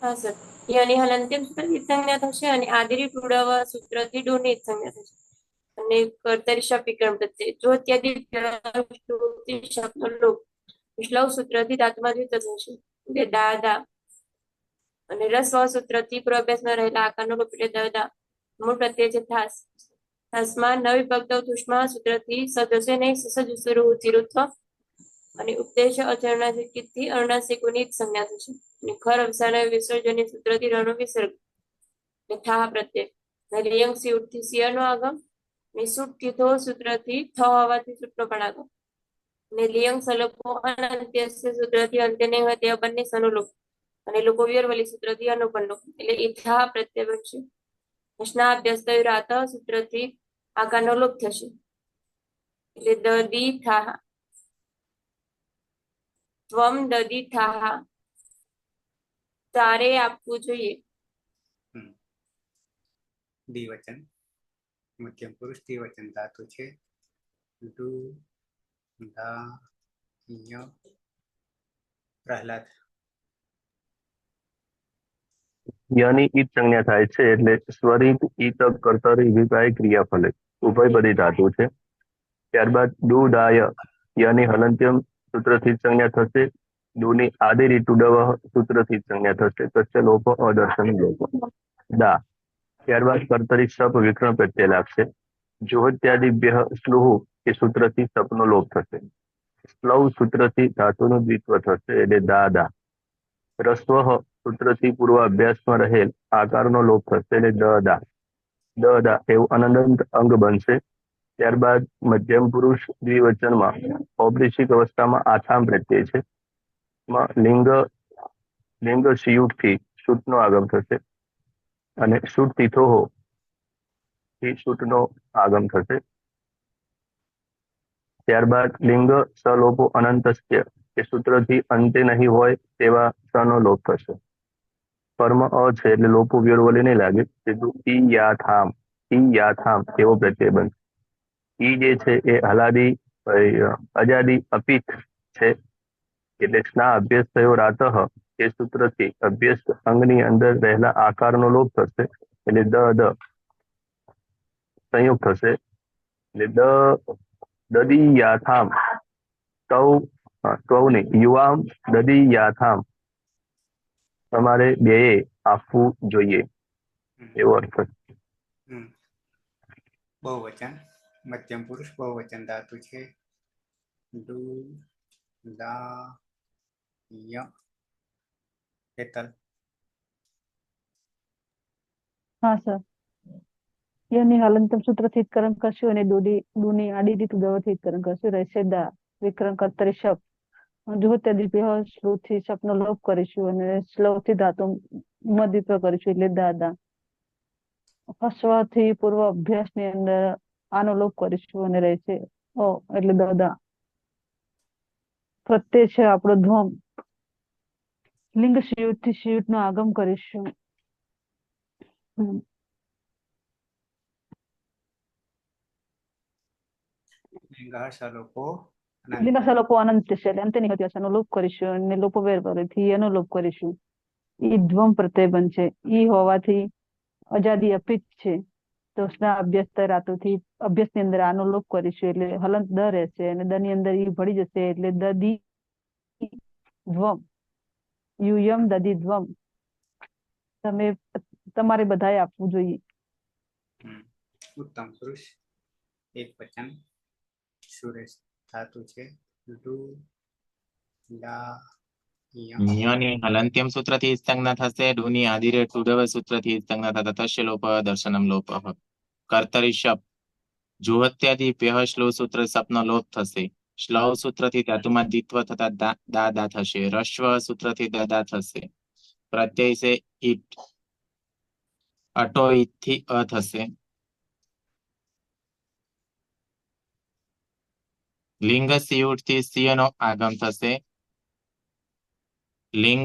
હા સર. યની હલંત્યમ સૂત્રથી સંજ્ઞા થશે અને આદિરી ટુડવ સૂત્રથી ડુની સંજ્ઞા થશે. અને કર્તરી શપ વિકરણ પ્રત્યય. જો ત્યાદી શબ્દનો લોપ શ્લવ સૂત્રથી ધાતુમાં દ્વિત્વ થશે. એટલે દાદા. અને રસ્વ સૂત્રથી પૂર્વાભ્યાસમાં રહેલા આકારનો લોપ એટલે દદા. મૂળ પ્રત્યય છે થાસ. થાસમાં નવી ભક્તવ તુષ્મા સૂત્રથી સદસ્ય નહીં સસજુસ્વરૂચિરુત્વ અને ઉપદેશ અચરણાથી અરુણાસિકોની સંજ્ઞા થશે. અને ખર અવસાન વિસર્જનની સૂત્રથી રણો વિસર્ગ થાહ પ્રત્યય. લિયંગ સ્યુટથી સિયરનો આગમ. નિસુટ થીથો સૂત્રથી થ હોવાથી સૂટનો પણ આગમ. અને લિયંગ સલોપો અનંત્યસ્ય સૂત્રથી અંતે નહીં હોય તેવા બંને સનો લોપ. અને લોકો વિયરવલી સૂત્રથી અનુપન લોપ. એટલે ઇથા પ્રત્યય બનશે. સ્ના અભ્યાસ થયો રાત સૂત્રથી આકારનો લોપ થશે. એટલે દદી થાહ. ત્વમ દદી થાહ. તારે આપવું જોઈએ. દ્વિવચન મધ્યમ પુરુષ દ્વિવચન. ધાતુ છે ડુ દા ય પ્રહલાદ. યની ઈત સંજ્ઞા થાય છે એટલે સ્વરિત ઈત કર્તરી વિભાય ક્રિયાફલે ઉભયપદી ધાતુ છે. ત્યારબાદ ડુ દાય યની હલંત્યમ સૂત્રથી સંજ્ઞા થશે. ડુની આદિ રીટુડવ સૂત્રથી સંજ્ઞા થશે. તસ્ય લોપ અદર્શન લોપ. દા. ત્યારબાદ કર્તરી સપ વિકરણ પ્રત્યય લાગશે. જોહત્યાદિભ્ય સ્લુહ એ સૂત્રથી સપનો લોપ થશે. સ્લવ સૂત્રથી ધાતુનું દ્વિત્વ થશે એટલે દાદા. રસ્વ સૂત્રથી પૂર્વ અભ્યાસમાં રહેલ આકારનો લોપ થશે એટલે દદા. દદા એવું અનંત અંગ બનશે. ત્યારબાદ મધ્યમ પુરુષ દ્વિવચનમાં ઔપદેશિક અવસ્થામાં આથામ પ્રત્યય છે. એમાં લિંગ શિયુટથી શુટનો આગમ થશે અને શુટથી થોહો થી શુટનો આગમ થશે. ત્યારબાદ લિંગ સલોપો અનંતસ્ય એ સૂત્રથી અંતે નહીં હોય તેવા સનો લોપ થશે. કર્મ અ છે એટલે લોપો વ્યવલે નહીં લાગે. સીધું ઈ યાથામ એવો પ્રત્યય બનશે. ઈ જે છે એ હલાદી અજાદી અપિત છે એટલે સ્ના અભ્યસ્ત થયો રાતઃ એ સૂત્રથી અભ્યસ્ત અંગની અંદર રહેલા આકારનો લોપ થશે એટલે દ સંયોગ થશે એટલે દદીયાથામ ત્વની યુવામ દદીયાથામ તમારે બેએ આપવું જોઈએ એવો અર્થ છે. બહુવચન મધ્યમ પુરુષ બહુવચન ધાતુ છે. ડુ દા ય. હેતલ. હા સર. યની હલંતમ સૂત્રથી હિતકરણ કરશું અને ડુની આડી રીત ઉદવથી હિતકરણ કરશું. રહેશે દા વિકરણ કર્તરી શબ્દ જુહોત્યાદિભ્ય શ્લોથી શબ્દનો લોપ કરીશું અને શ્લોથી ધાતુ મદિત્વ કરીશું એટલે દાદા. હસ્વથી પૂર્વ અભ્યાસની અંદર આનો લોપ કરીશું અને રહેશે ઓ એટલે દાદા. પ્રત્યય છે આપણો ધ્વમ. લિંગ શિયુટથી શિયુટનો આગમ કરીશું. લિંગસલોપો અનંત છે એટલે અંતે નહીં હોતી લોપ કરીશું અને લોપો વેર પરથી એનો લોપ કરીશું. ઈ ધ્વમ પ્રત્યય બનશે. ઈ હોવાથી અજાદી અપિત છે તો સ્ના અભ્યસ્ત રાતુથી અભ્યાસની અંદર આનો લોપ કરીશું એટલે હલંત દ રહેશે અને દ ની અંદર ઈ ભળી જશે એટલે દદી ધ્વમ. યુયમ દદી ધ્વમ. તમારે બધાએ આપવું જોઈએ. ઉત્તમ પુરુષ એક વચન સુરેશ ધાતુ છે. ડુ લા ય. યની હલંત્યમ સૂત્રથી સંજ્ઞા થશે. ડુની આદિરે ટુડવ સૂત્રથી સંજ્ઞા થતા તસ્ય લોપ દર્શનમ લોપ. કર્તરી શબ્દ જુહત્યાદિભ્ય શ્લો સૂત્ર સપનો લોપ થશે. શ્લવ સૂત્રથી ધાતુમાં દ્વિત્વ થતા દાદા થશે. રસ્વ સૂત્રથી દદા થશે. પ્રત્યય છે ઈટ અટો ઈટથી અ થશે. લિંગ સિયુટથી સિયનો આગમ થશે. લિંગ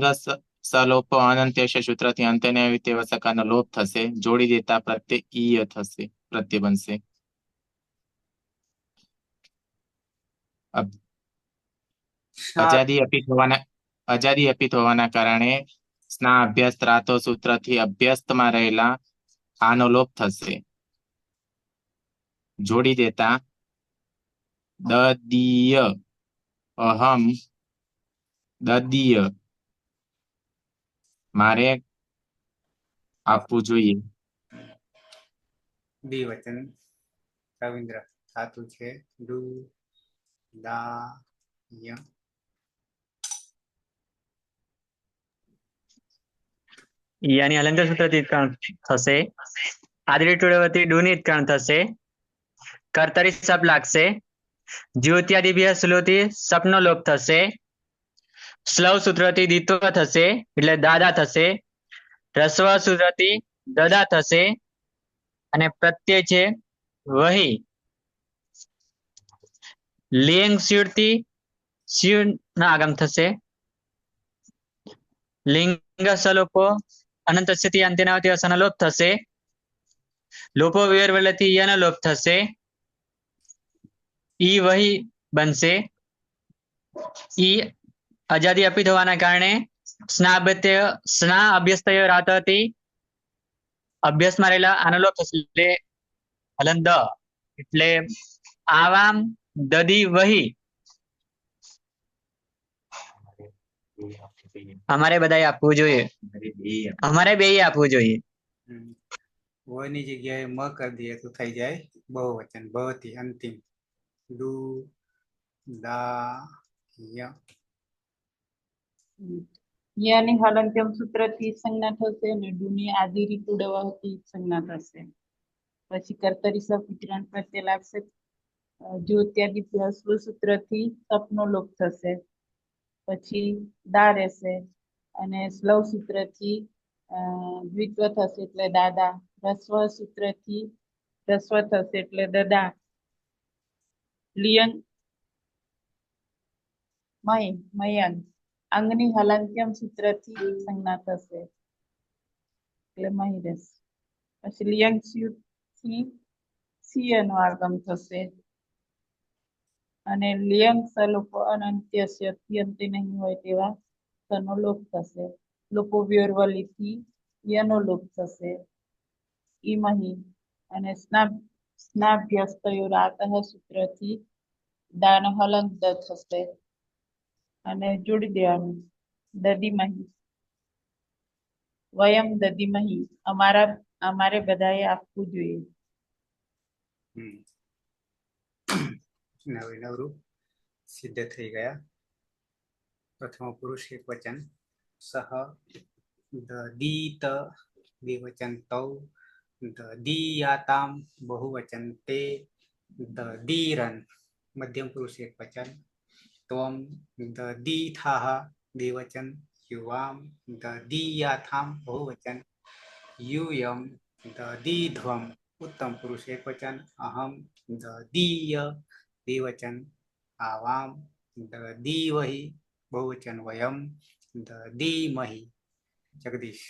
સલોપો અનંત્યશ સૂત્રથી અંત્યને તેવા સકારનો લોપ થશે. જોડી દેતા પ્રત્યય ઈય થશે પ્રત્યય બનશે. અજાદી અપિત હોવાના કારણે સ્ના અભ્યાસ રાતો સૂત્રથી અભ્યસ્તમાં રહેલા આનો લોપ થશે. જોડી દેતા દદીય અહમ દદીય મારે આપવું જોઈએ. દ્વિવચન રવિન્દ્ર ધાતુ છે. ડુ દા ય. યાની હલંત સૂત્રથી હિતકરણ થશે. આદિ ટુડવથી ડુની હિતકરણ થશે. કર્તરી શબ્દ લાગશે. જ્યોત્યાદિભ્ય શ્લોથી સપનો લોપ થશે. શ્લવ સૂત્રથી દ્વિત્વ થશે એટલે દાદા થશે. રસ્વ સૂત્રથી દદા થશે અને પ્રત્યય છે વહી. લિંગ શિયુટથી શિયુટ ના આગમ થશે. લિંગ સલોપો અનંતસ્યથી અંત્યનાવતી અસનો લોપ થશે. લોપો વિવરવલથી યનો લોપ થશે. ઈ વહી બનશે. ઈ અજાદી અપિત હોવાના કારણે સ્ના અભ્યસ્તય રાતથી અભ્યાસમાં રહેલા આનો લોપ થશે એટલે હલન દ એટલે આવામ દદી વહી. અમારે બધાએ આપવું જોઈએ. અમારે બે આપવું જોઈએ. વની જગ્યાએ મ કરી દઈએ તો થઈ જાય બહુવચન ભવથી અંતિમ. ડુ દા ય. યની હલંત્યમ સૂત્રથી સંજ્ઞા થશે અને ડુની આદિ રીત ઉડવથી સંજ્ઞા થશે. પછી કર્તરી શબ્દ વિકરણ પ્રત્યય લાગશે. જ્યોત્યાદિભ્ય સૂત્રથી સપનો લોપ થશે. પછી દા રહેશે અને સ્લવ સૂત્રથી દ્વિત્વ થશે એટલે દાદા. રસ્વ સૂત્રથી રસ્વ થશે એટલે દદા. લિયંગ મયંગ અંગની હલંત્યમ સૂત્રથી સંજ્ઞા થશે એટલે મહી રહેશે. પછી લિયંગ થી સિંહનો આગમ થશે અને લિયંગ સલોપ અનંત્ય અત્યંતે નહીં હોય તેવા સનો લોપ થશે. લોપો વ્યોરવલીથી યનો લોપ થશે ઈમહી. અને સ્નાભ્યસ્તયોરાતઃ સૂત્રથી દાન હલંત થશે અને જોડી દેવાનું દદીમહી. વયમ દદીમહી અમારે બધાએ આપવું જોઈએ. નવે નવરું સિદ્ધ થઈ ગયા. પ્રથમ પુરુષ એક વચન સહ દદીત દ્વિવચન તૌ દદીયાતામ બહુવચન તે દદીરન મધ્યમ પુરુષ એક વચન ત્વમ દદીથાહ દ્વિવચન યુવામ દદીયાથામ બહુવચન यूयम ददीध्वम उत्तम पुरुष एक वचन अहम ददीय द्विवचन आवाम ददीवहि बहुवचन वयम ददीमहि. जगदीश.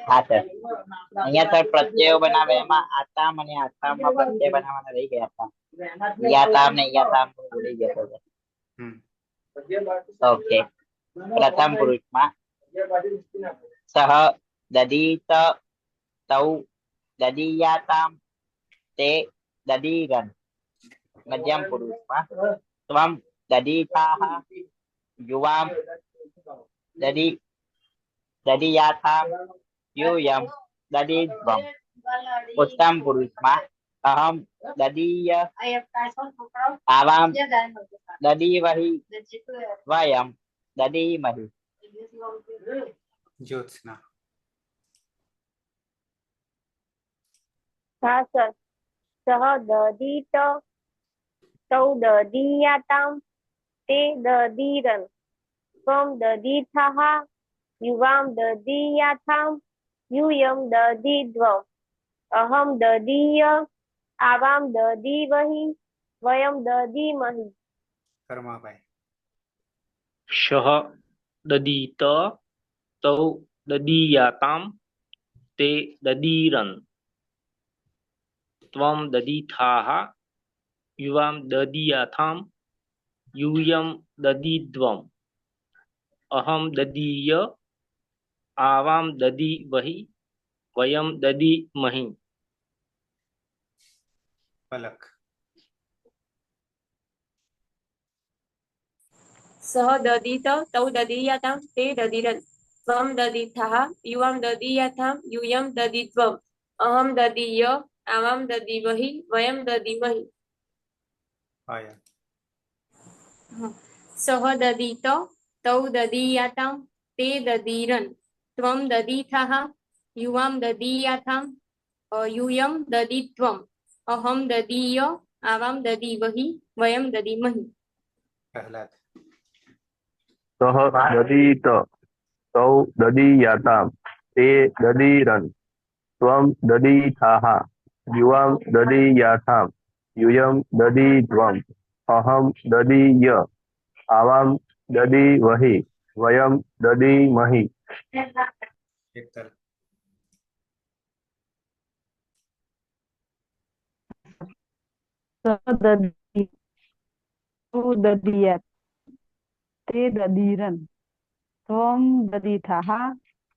હા સર, અહીંયા સર પ્રત્યયો બનાવે એમાં આતામ અને આતામમાં પ્રત્યય બનાવવાના રહી ગયા હતા. યાતામ ને યાતામ ભૂલી ગયા હતા. ઓકે, પ્રથમ પુરુષમાં સહ દદીત તૌ દદીયાતામ તે દદીરન. મધ્યમ પુરુષમાં ત્વમ દદીતાહ યુવામ દદીયાથામ यूयम ददीध्वम. उत्तम पुरुषમાં अहम ददीय आवाम ददीवहि वयम ददीमहि. ज्योत्सना. હા સર. સહ દદીત તૌ દદીયાતામ તે દદીરન ત્વમ દદીથાહ યુવામ દદીયાથામ यूयम ददीध्वम. अहम ददीय आवाम ददीवहि वयम ददीमहि. कर्माबाई. शः ददीत तौ ददीयाताम ते ददीरन त्वं ददीथाः युवां ददीयाथाम यूयं ददीध्वम. अहम ददीय आवाम ददीवहि वयम ददीमहि. पलक. सह ददीत तौ ददीयातां ते ददीरन् त्वं ददीथाः युवां ददीयाथां यूयं ददीत्वम् अहं ददीय आवां ददीवहि वयं ददीमहि. आया. सह ददीत तौ ददीयातां ते ददीरन् त्वं ददीथाः युवां ददीयाथां यूयं ददीत्वम् अहं ददीय आवां ददीवहि वयं ददीमहि. प्रहलाद. सह ददीत तौ ददीयाताम ते ददीरन त्वं ददीथाः युवां ददीयाथाम यूयं ददीध्वम अहं ददीय आवां ददीवहि वयं ददीमहि. एकतल. સહ દદી તૌ દદીયાત તે દદીરન ત્વમ દદીથાહ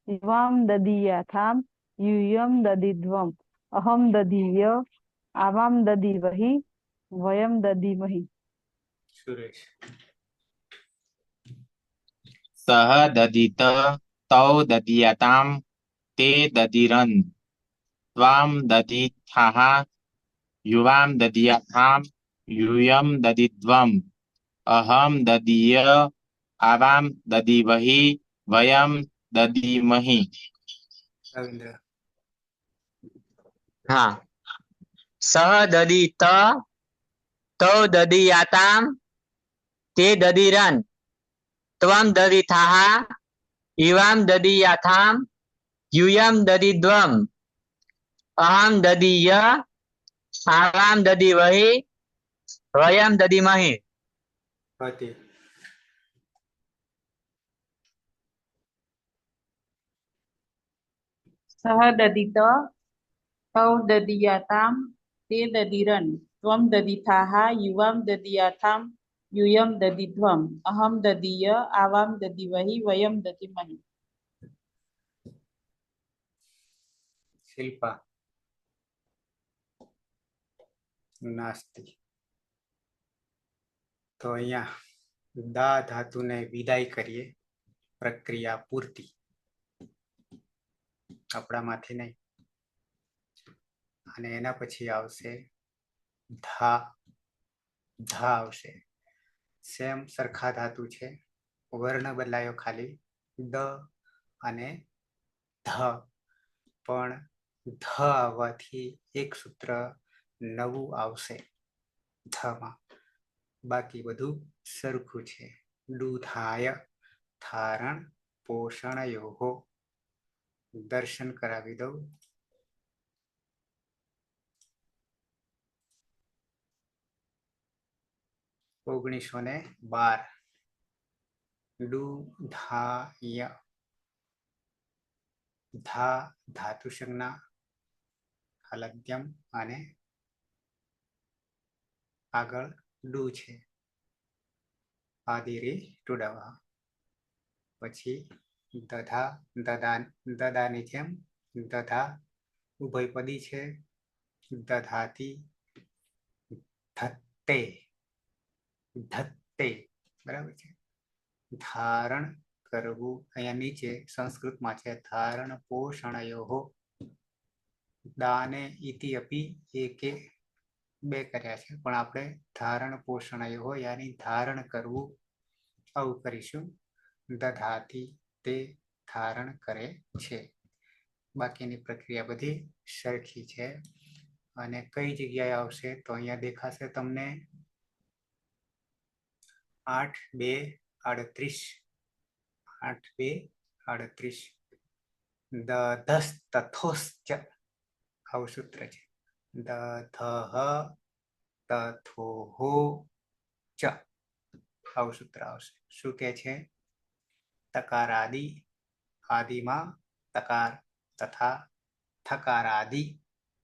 યુવામ દદીયાથામ यूयं ददीध्वम् अहं ददीय आवां ददीवहि वयं ददीमहि. सुरेश. सह ददीत तौ ददीयातां ते ददीरन् त्वां ददीथाः युवां ददीयाथां यूयं ददीध्वम् अहं ददीय आवां ददीवहि वयं ददीमहि. रविंद्र. હા, સહ દદી તૌ દદીયાતામ તે દદીરન ત્વમ દદીથાહા ઇવામ દદીયાથામ યુયમ દદીદ્વમ અહમ દદીય આવામ દદીવહી વયમ દદીમહી. હતી. સહ દદિત તૌ દદીયાતામ તે દદીરન ત્વમ દદીથાહા યુવામ દદીયાથામ યુયમ દદીધ્વમ અહમ દદીય આવામ દદીવહી વયમ દદીમહી. શિલ્પા નાસ્તિ. તો અહીંયા દા ધાતુને વિદાય કરીએ, પ્રક્રિયા પૂર્તિ. આપણામાંથી નહીં. અને એના પછી આવશે ધા. ધા આવશે. સેમ સરખા ધાતુ છે, વર્ણ બદલાયો ખાલી દ અને ધ, પણ ધ આવવાથી એક સૂત્ર નવું આવશે ધમાં. બાકી બધું સરખું છે. દૂધાય ધારણ પોષણ યોગો. દર્શન કરાવી દઉં. ઓગણીસો ને 12 દૂધાય. ધા ધાતુ સંજ્ઞા હલદ્યમ અને આગળ ડુ છે. આદિરી ટુડવા. પછી દધા દદાની જેમ દધા ઉભયપદી છે. દધાતી ધત્તે ધત્તે. બરાબર છે. ધારણ કરવું અહીંયા નીચે સંસ્કૃતમાં છે ધારણ પોષણયોહો. દાને ઇતિ અપી એકે બે કર્યા છે, પણ આપણે ધારણ પોષણયોહો યાની ધારણ કરવું આવું કરીશું. દધાતી તે ધારણ કરે છે. બાકીની પ્રક્રિયા બધી સરખી છે. અને કઈ જગ્યાએ આવશે તો અહીંયા દેખાશે તમને 8:2:38. 8:2:38. દધસ્તથોશ્ચ આવું સૂત્ર છે. દધઃ તથોહો ચ આવું સૂત્ર આવશે. શું કે છે? તકાર આદિ, આદિમાં તકાર તથા થકાર આદિ,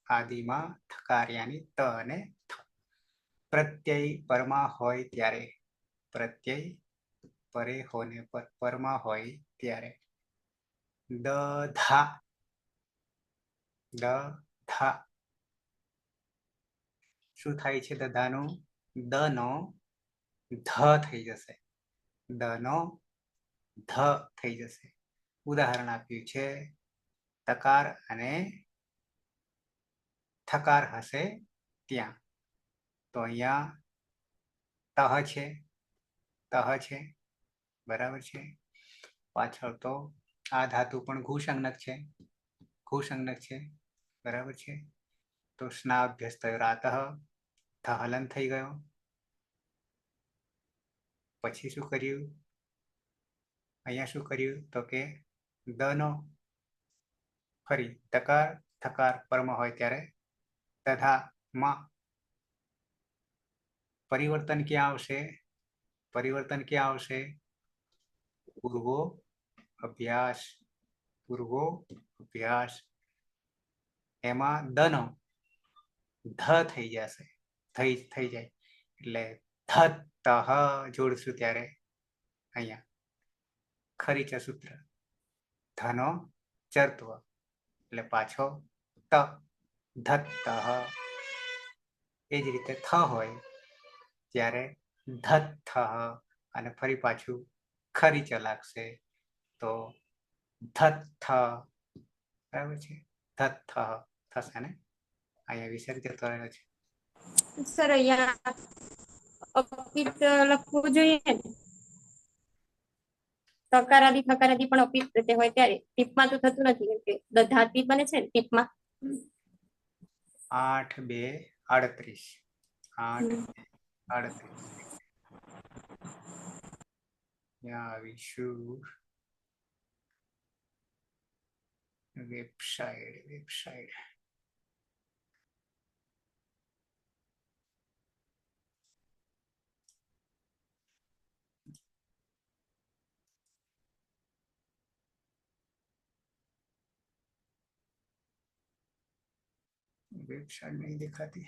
આદિમાં થકાર યાની ત અને થ. પ્રત્યય પરમાં હોય ત્યારે, પ્રત્યય પરે હોને પર પરમાં હોય ત્યારે દધા દધા. શું થાય છે? દધાનું દ નો ધ થઈ જશે. દ નો ધ થઈ જશે. ઉદાહરણ આપ્યું છે તકાર અને થકાર હશે ત્યાં. તો અહીંયા તહ છે, તહ છે. બરાબર છે. પાછળ તો આ ધાતુ પણ ઘુસંજ્ઞક છે, ઘુસંજ્ઞક છે. બરાબર છે. તો સ્ના અભ્યસ્ત રાતઃ થ હલન થઈ ગયો. પછી શું કર્યું? અહીંયા શું કર્યું તો કે દ નો ફરી તકાર થકાર પરમાં હોય ત્યારે તથા માં પરિવર્તન ક્યાં આવશે? પરિવર્તન ક્યાં આવશે? પૂર્વો અભ્યાસ. પૂર્વો અભ્યાસ. એમાં દ નો ધ થઈ જશે, થઈ જાય. એટલે ધત્તઃ જોડશું ત્યારે અહીંયા ખરી છે સૂત્ર. ધનો ચરત્વ એટલે પાછો ત ધત્તઃ. એ જ રીતે થ હોય ત્યારે ધત્થઃ અને ફરી પાછું ખરી ચ લાગશે તો ધત્થ. બરાબર છે. ધત્થ થશે ને. અહીંયા વિસર્ગ જતો રહ્યો છે. સર અહીંયા અપિત લખવું જોઈએ ને? સકારાદી થકારાદી પણ અપિત પ્રત્યય હોય ત્યારે ટીપમાં તો થતું નથી, કેમ કે દધાતી બને છે ને ટીપમાં. 8 2 38 8 2 38 ત્યાં આવીશું વેબસાઇટ नहीं दिखाती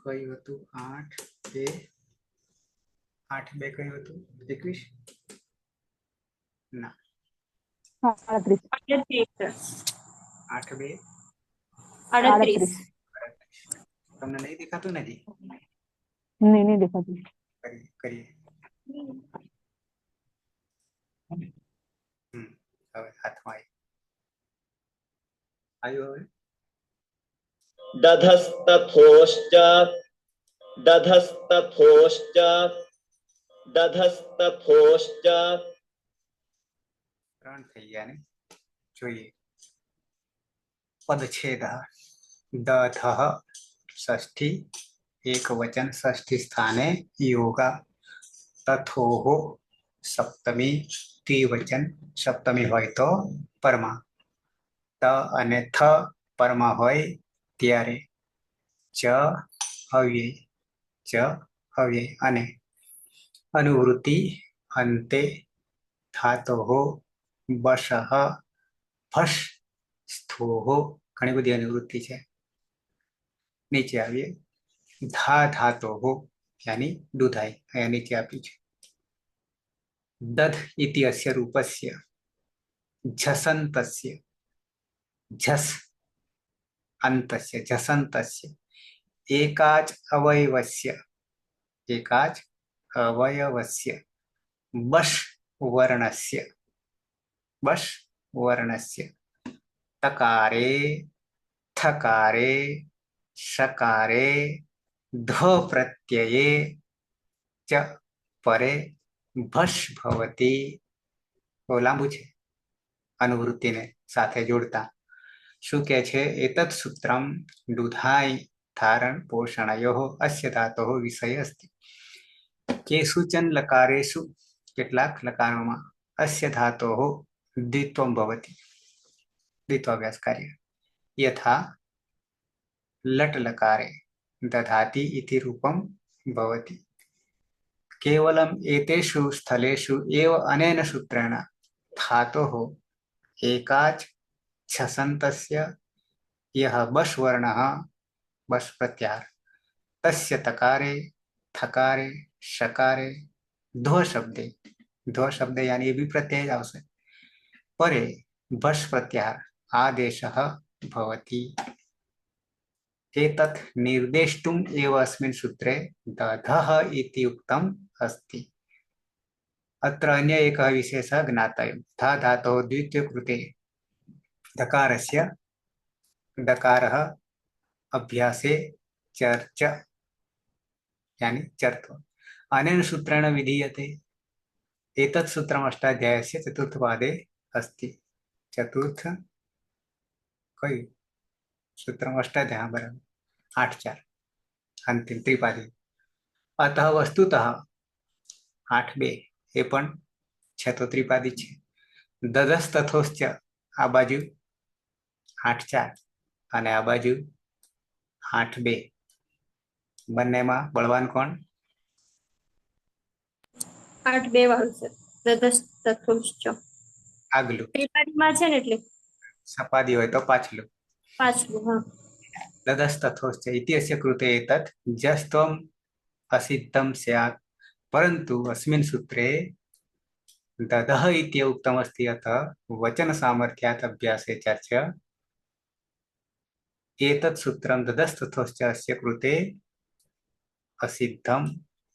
કયું હતું 8 2 8 2 કયું હતું 21 ના 38 8 2 38 તમને નહીં દેખાતું ને જી नहीं दिखाती। કરીએ હવે હાથમાં આવ્યું હવે दधस्तथोश्च दधस्तथोश्च दधस्तथोश्च 3 થઈ ગયા ને જોઈએ पदछेद दधः षष्ठी एक वचन षष्ठी स्थाने योगा तथोः सप्तमी द्विवचन सप्तमी હોય તો પरमा त અને थ પरमा હોય ત્યારે च अव्यय અને अनुवृत्ति अन्ते धातोः वशः भष स्थोः घणी बधी अनुवृत्ति है। नीचे आइए धा धातोः यानी दुधाई अहीं नीचे आपी है दध इति अस्य रूपस्य झसन्तस्य झस अन्तस्य झसन्तस्य एकाच अवयवस्य बश वर्णस्य तकारे थकारे शकारे ध प्रत्यये च परे भष भवति तो लांबू छे अनुवृत्ति ने साथे जोड़ता शू के छे एतत् सूत्रम दुधाई धारण पोषणयोः अस्य धातोः विषय अस्ति केषुचन लकारेषु केटलाक लकारोमां अस्य धातोः द्वित्वं भवति द्वित्वाभ्यास कार्य यथा लट लकारे दधाति इति रूपं भवति केवलम् एतेषु स्थलेषु एव अनेन सूत्रेण धातोः एकाच छसन्तस्य यः बश वर्णः बश प्रत्याहार तस्य तकारे थकारे शकारे ध्व शब्दे यानी ये भी प्रत्यय आवश्य परे बश प्रत्याहार आदेशः भवति एतत् निर्देष्टुम् एव अस्मिन् सूत्रे दधः इति उक्तम् अस्ति अत्र अन्य एकः विशेषः ज्ञातव्यः धा धातोः द्वितीय कृते दकारस्य दकारः अभ्यासे चर्च यानी चर्त्व अनेन सूत्रेण विधीयते एतत् सूत्रम् अष्टाध्यायस्य चतुर्थपादे अस्ति चतुर्थ कई सूत्रम् अष्टाध्यायः बराबर 8-4 अंतिम त्रिपादी अतः वस्तुतः 8-2 એ પણ છે તો ત્રિપાદી છે દધસ્તથોશ્ચ આ બાજુ 8-4 અને આ બાજુ 8-2 બંનેમાં બળવાન કોણ 8-2 વાળું છે દધસ્તથોશ્ચ આગલું ત્રિપાદીમાં છે ને એટલે સપાદી હોય તો પાછલું પાછલું હા दधस्तथोश्च इत्यस्य कृते एतत् जस्त्वम् असिद्धं स्यात् परन्तु अस्मिन् सूत्रे दधः इति उक्तमस्ति अतः वचनसामर्थ्यात् अभ्यासे चर्च एतत् सूत्रं दधस्तथोश्च अस्य कृते असिद्धं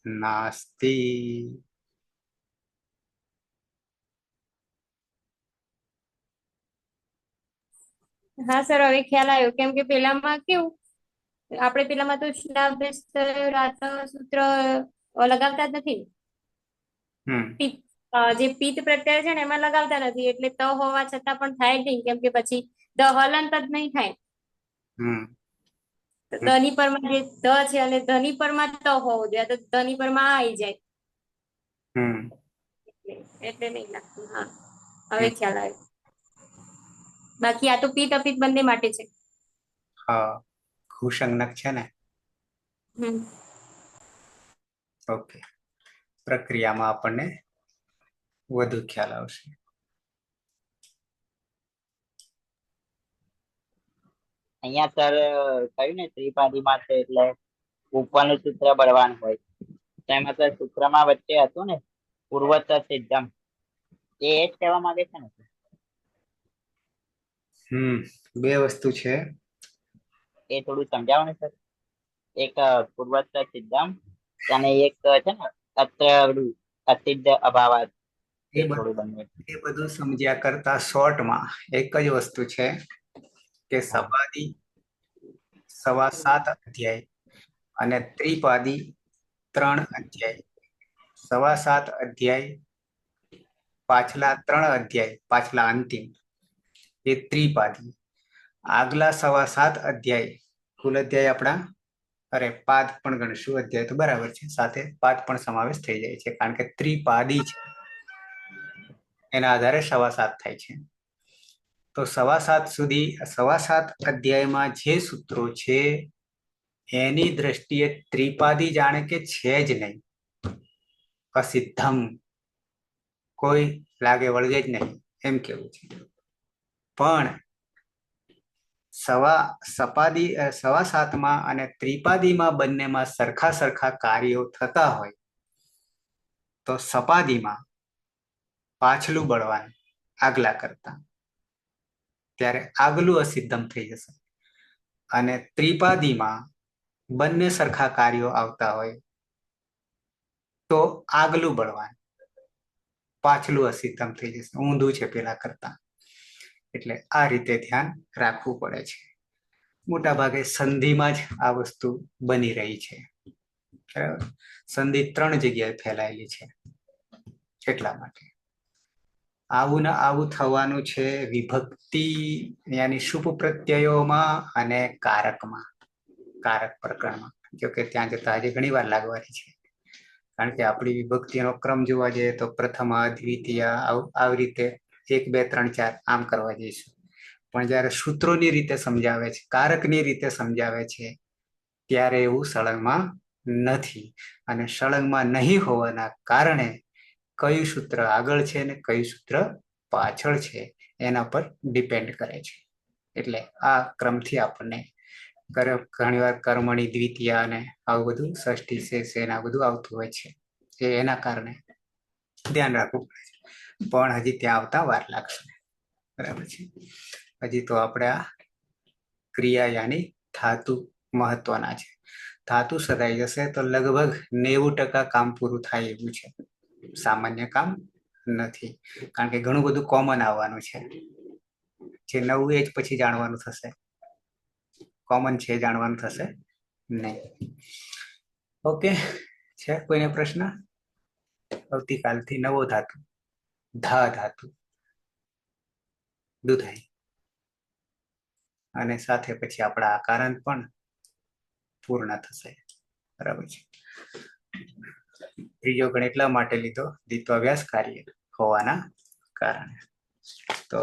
नास्ति। હા સર હવે ખ્યાલ આવ્યો કેમ કે પેલામાં કેવું આપણે પેલામાં તો સૂત્ર લગાવતા જ નથી જે પિત્ત પ્રત્યય છે ને એમાં લગાવતા નથી, એટલે ત હોવા છતાં પણ થાય જ નહીં, કેમ કે પછી દ હલંત જ નહીં થાય. હમ તો ધની પરમાં જે ધ છે અને ધની પરમાં ત હોવો જોઈએ, તો ધની પરમાં આ આવી જાય, હમ એટલે નહીં લાગતું. હા, હવે ખ્યાલ આવ્યો. બાકી આ તો પિત્ત અપિત્ત બંને માટે છે. હા, ઘુસંજ્ઞક છે ને. હમ ઓકે, પ્રક્રિયામાં આપણને વધુ ખ્યાલ આવશે. અહીંયા સર કહ્યું ને ત્રિપાદીમાં છે એટલે ઉપરનું સૂત્ર બળવાન હોય, તો એમાં સર સૂત્રમાં વચ્ચે હતું ને પૂર્વત સિદ્ધમ, એ જ કહેવા માંગે છે ને? બે વસ્તુ છે. એ થોડું સમજાવો ને સર. એક પૂર્વત સિદ્ધમ અને એક છે ને અત્ર અસિદ્ધ અભાવાત, એ થોડું બનવું. એ બધું સમજ્યા કરતા શોર્ટમાં એક જ વસ્તુ છે કે સપાદી 7.25 અધ્યાય અને ત્રિપાદી 3 અધ્યાય. 7.25 અધ્યાય પાછલા 3 અધ્યાય, પાછલા અંતિમ, એ ત્રિપાદી. આગલા 7.25 અધ્યાય, કુલ અધ્યાય આપણા, અરે પાદ પણ ગણશું, અધ્યાય તો બરાબર છે, સાથે પાદ પણ સમાવેશ થઈ જાય છે, કારણ કે ત્રિપાદી છે, એના આધારે 7.25 થાય છે. તો 7.25 સુધી, 7.25 અધ્યાયમાં જે સૂત્રો છે એની દ્રષ્ટિએ ત્રિપાદી જાણે કે છે જ નહીં, અસિદ્ધમ, કોઈ લાગે વળગે જ નહીં, એમ કેવું છે. પણ 7.25 અને ત્રિપાદીમાં બંનેમાં સરખા કાર્યો થતા હોય તો સપાદીમાં પાછલું બળવાન આગલા કરતા, ત્યારે આગલું અસિદ્ધમ થઈ જશે. અને ત્રિપાદીમાં બંને સરખા કાર્યો આવતા હોય તો આગલું બળવાન પાછલું અસિદ્ધમ થઈ જશે, ઊંધું છે પેલા કરતા. એટલે આ રીતે ધ્યાન રાખવું પડે છે. મોટા ભાગે સંધિમાં જ આ વસ્તુ બની રહી છે. બરાબર, સંધિ 3 જગ્યાએ ફેલાયેલી છે, એટલા માટે આવું ને આવું થવાનું છે વિભક્તિ યાની શુભ પ્રત્યયોમાં અને કારકમાં, કારક પ્રકરણમાં. જોકે ત્યાં જતા હજી ઘણી વાર લાગવાની છે, કારણ કે આપણી વિભક્તિનો ક્રમ જોવા જઈએ તો પ્રથમા, દ્વિતીય, આવી રીતે 1, 2, 3, 4 આમ કરવા જઈશું. પણ જયારે સૂત્રોની રીતે સમજાવે છે, કારકની રીતે સમજાવે છે, ત્યારે એવું સળંગમાં નથી. અને સળંગમાં નહીં હોવાના કારણે કયું સૂત્ર આગળ છે ને કયું સૂત્ર પાછળ છે એના પર ડિપેન્ડ કરે છે. એટલે આ ક્રમથી આપણને ઘણી વાર કર્મણી દ્વિતીય અને આવું બધું ષષ્ઠી છે એના બધું આવતું હોય છે, એના કારણે ધ્યાન રાખવું પડે છે. પણ હજી ત્યાં આવતા વાર લાગશે. બરાબર છે. હજી તો આપણે આ ક્રિયા યાની ધાતુ મહત્વના છે. ધાતુ સદાઈ જશે તો લગભગ 90% કામ પૂરું થાય એવું છે. સામાન્ય કામ નથી, કારણ કે ઘણું બધું કોમન આવવાનું છે. જે નવું એ જ પછી જાણવાનું થશે, કોમન છે જાણવાનું થશે નહીં. ઓકે, છે કોઈને પ્રશ્ન? આવતીકાલથી નવો ધાતુ, ધા ધાતુ, દુધાઈ, અને સાથે પછી આપણા આકારાંત પણ પૂર્ણ થશે. બરાબર છે. ત્રીજો ગણ એટલા માટે લીધો, દ્વિત્વાભ્યાસ કાર્ય હોવાના કારણે. તો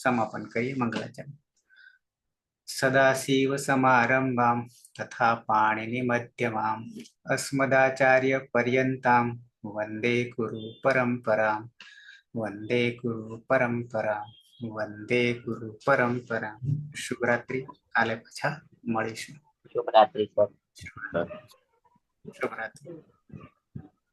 સમાપન કરીએ મંગળાચરણ. સદાશિવ સમારંભામ તથા પાણીની મધ્યમામ અસ્મદાચાર્ય પર્યંતામ વંદે ગુરુ પરંપરામ, વંદે ગુરુ પરંપરામ, વંદે ગુરુ પરંપરામ. શુભરાત્રિ. કાલે પાછા મળીશું. શુભરાત્રિ સર. શુભરાત્રિ.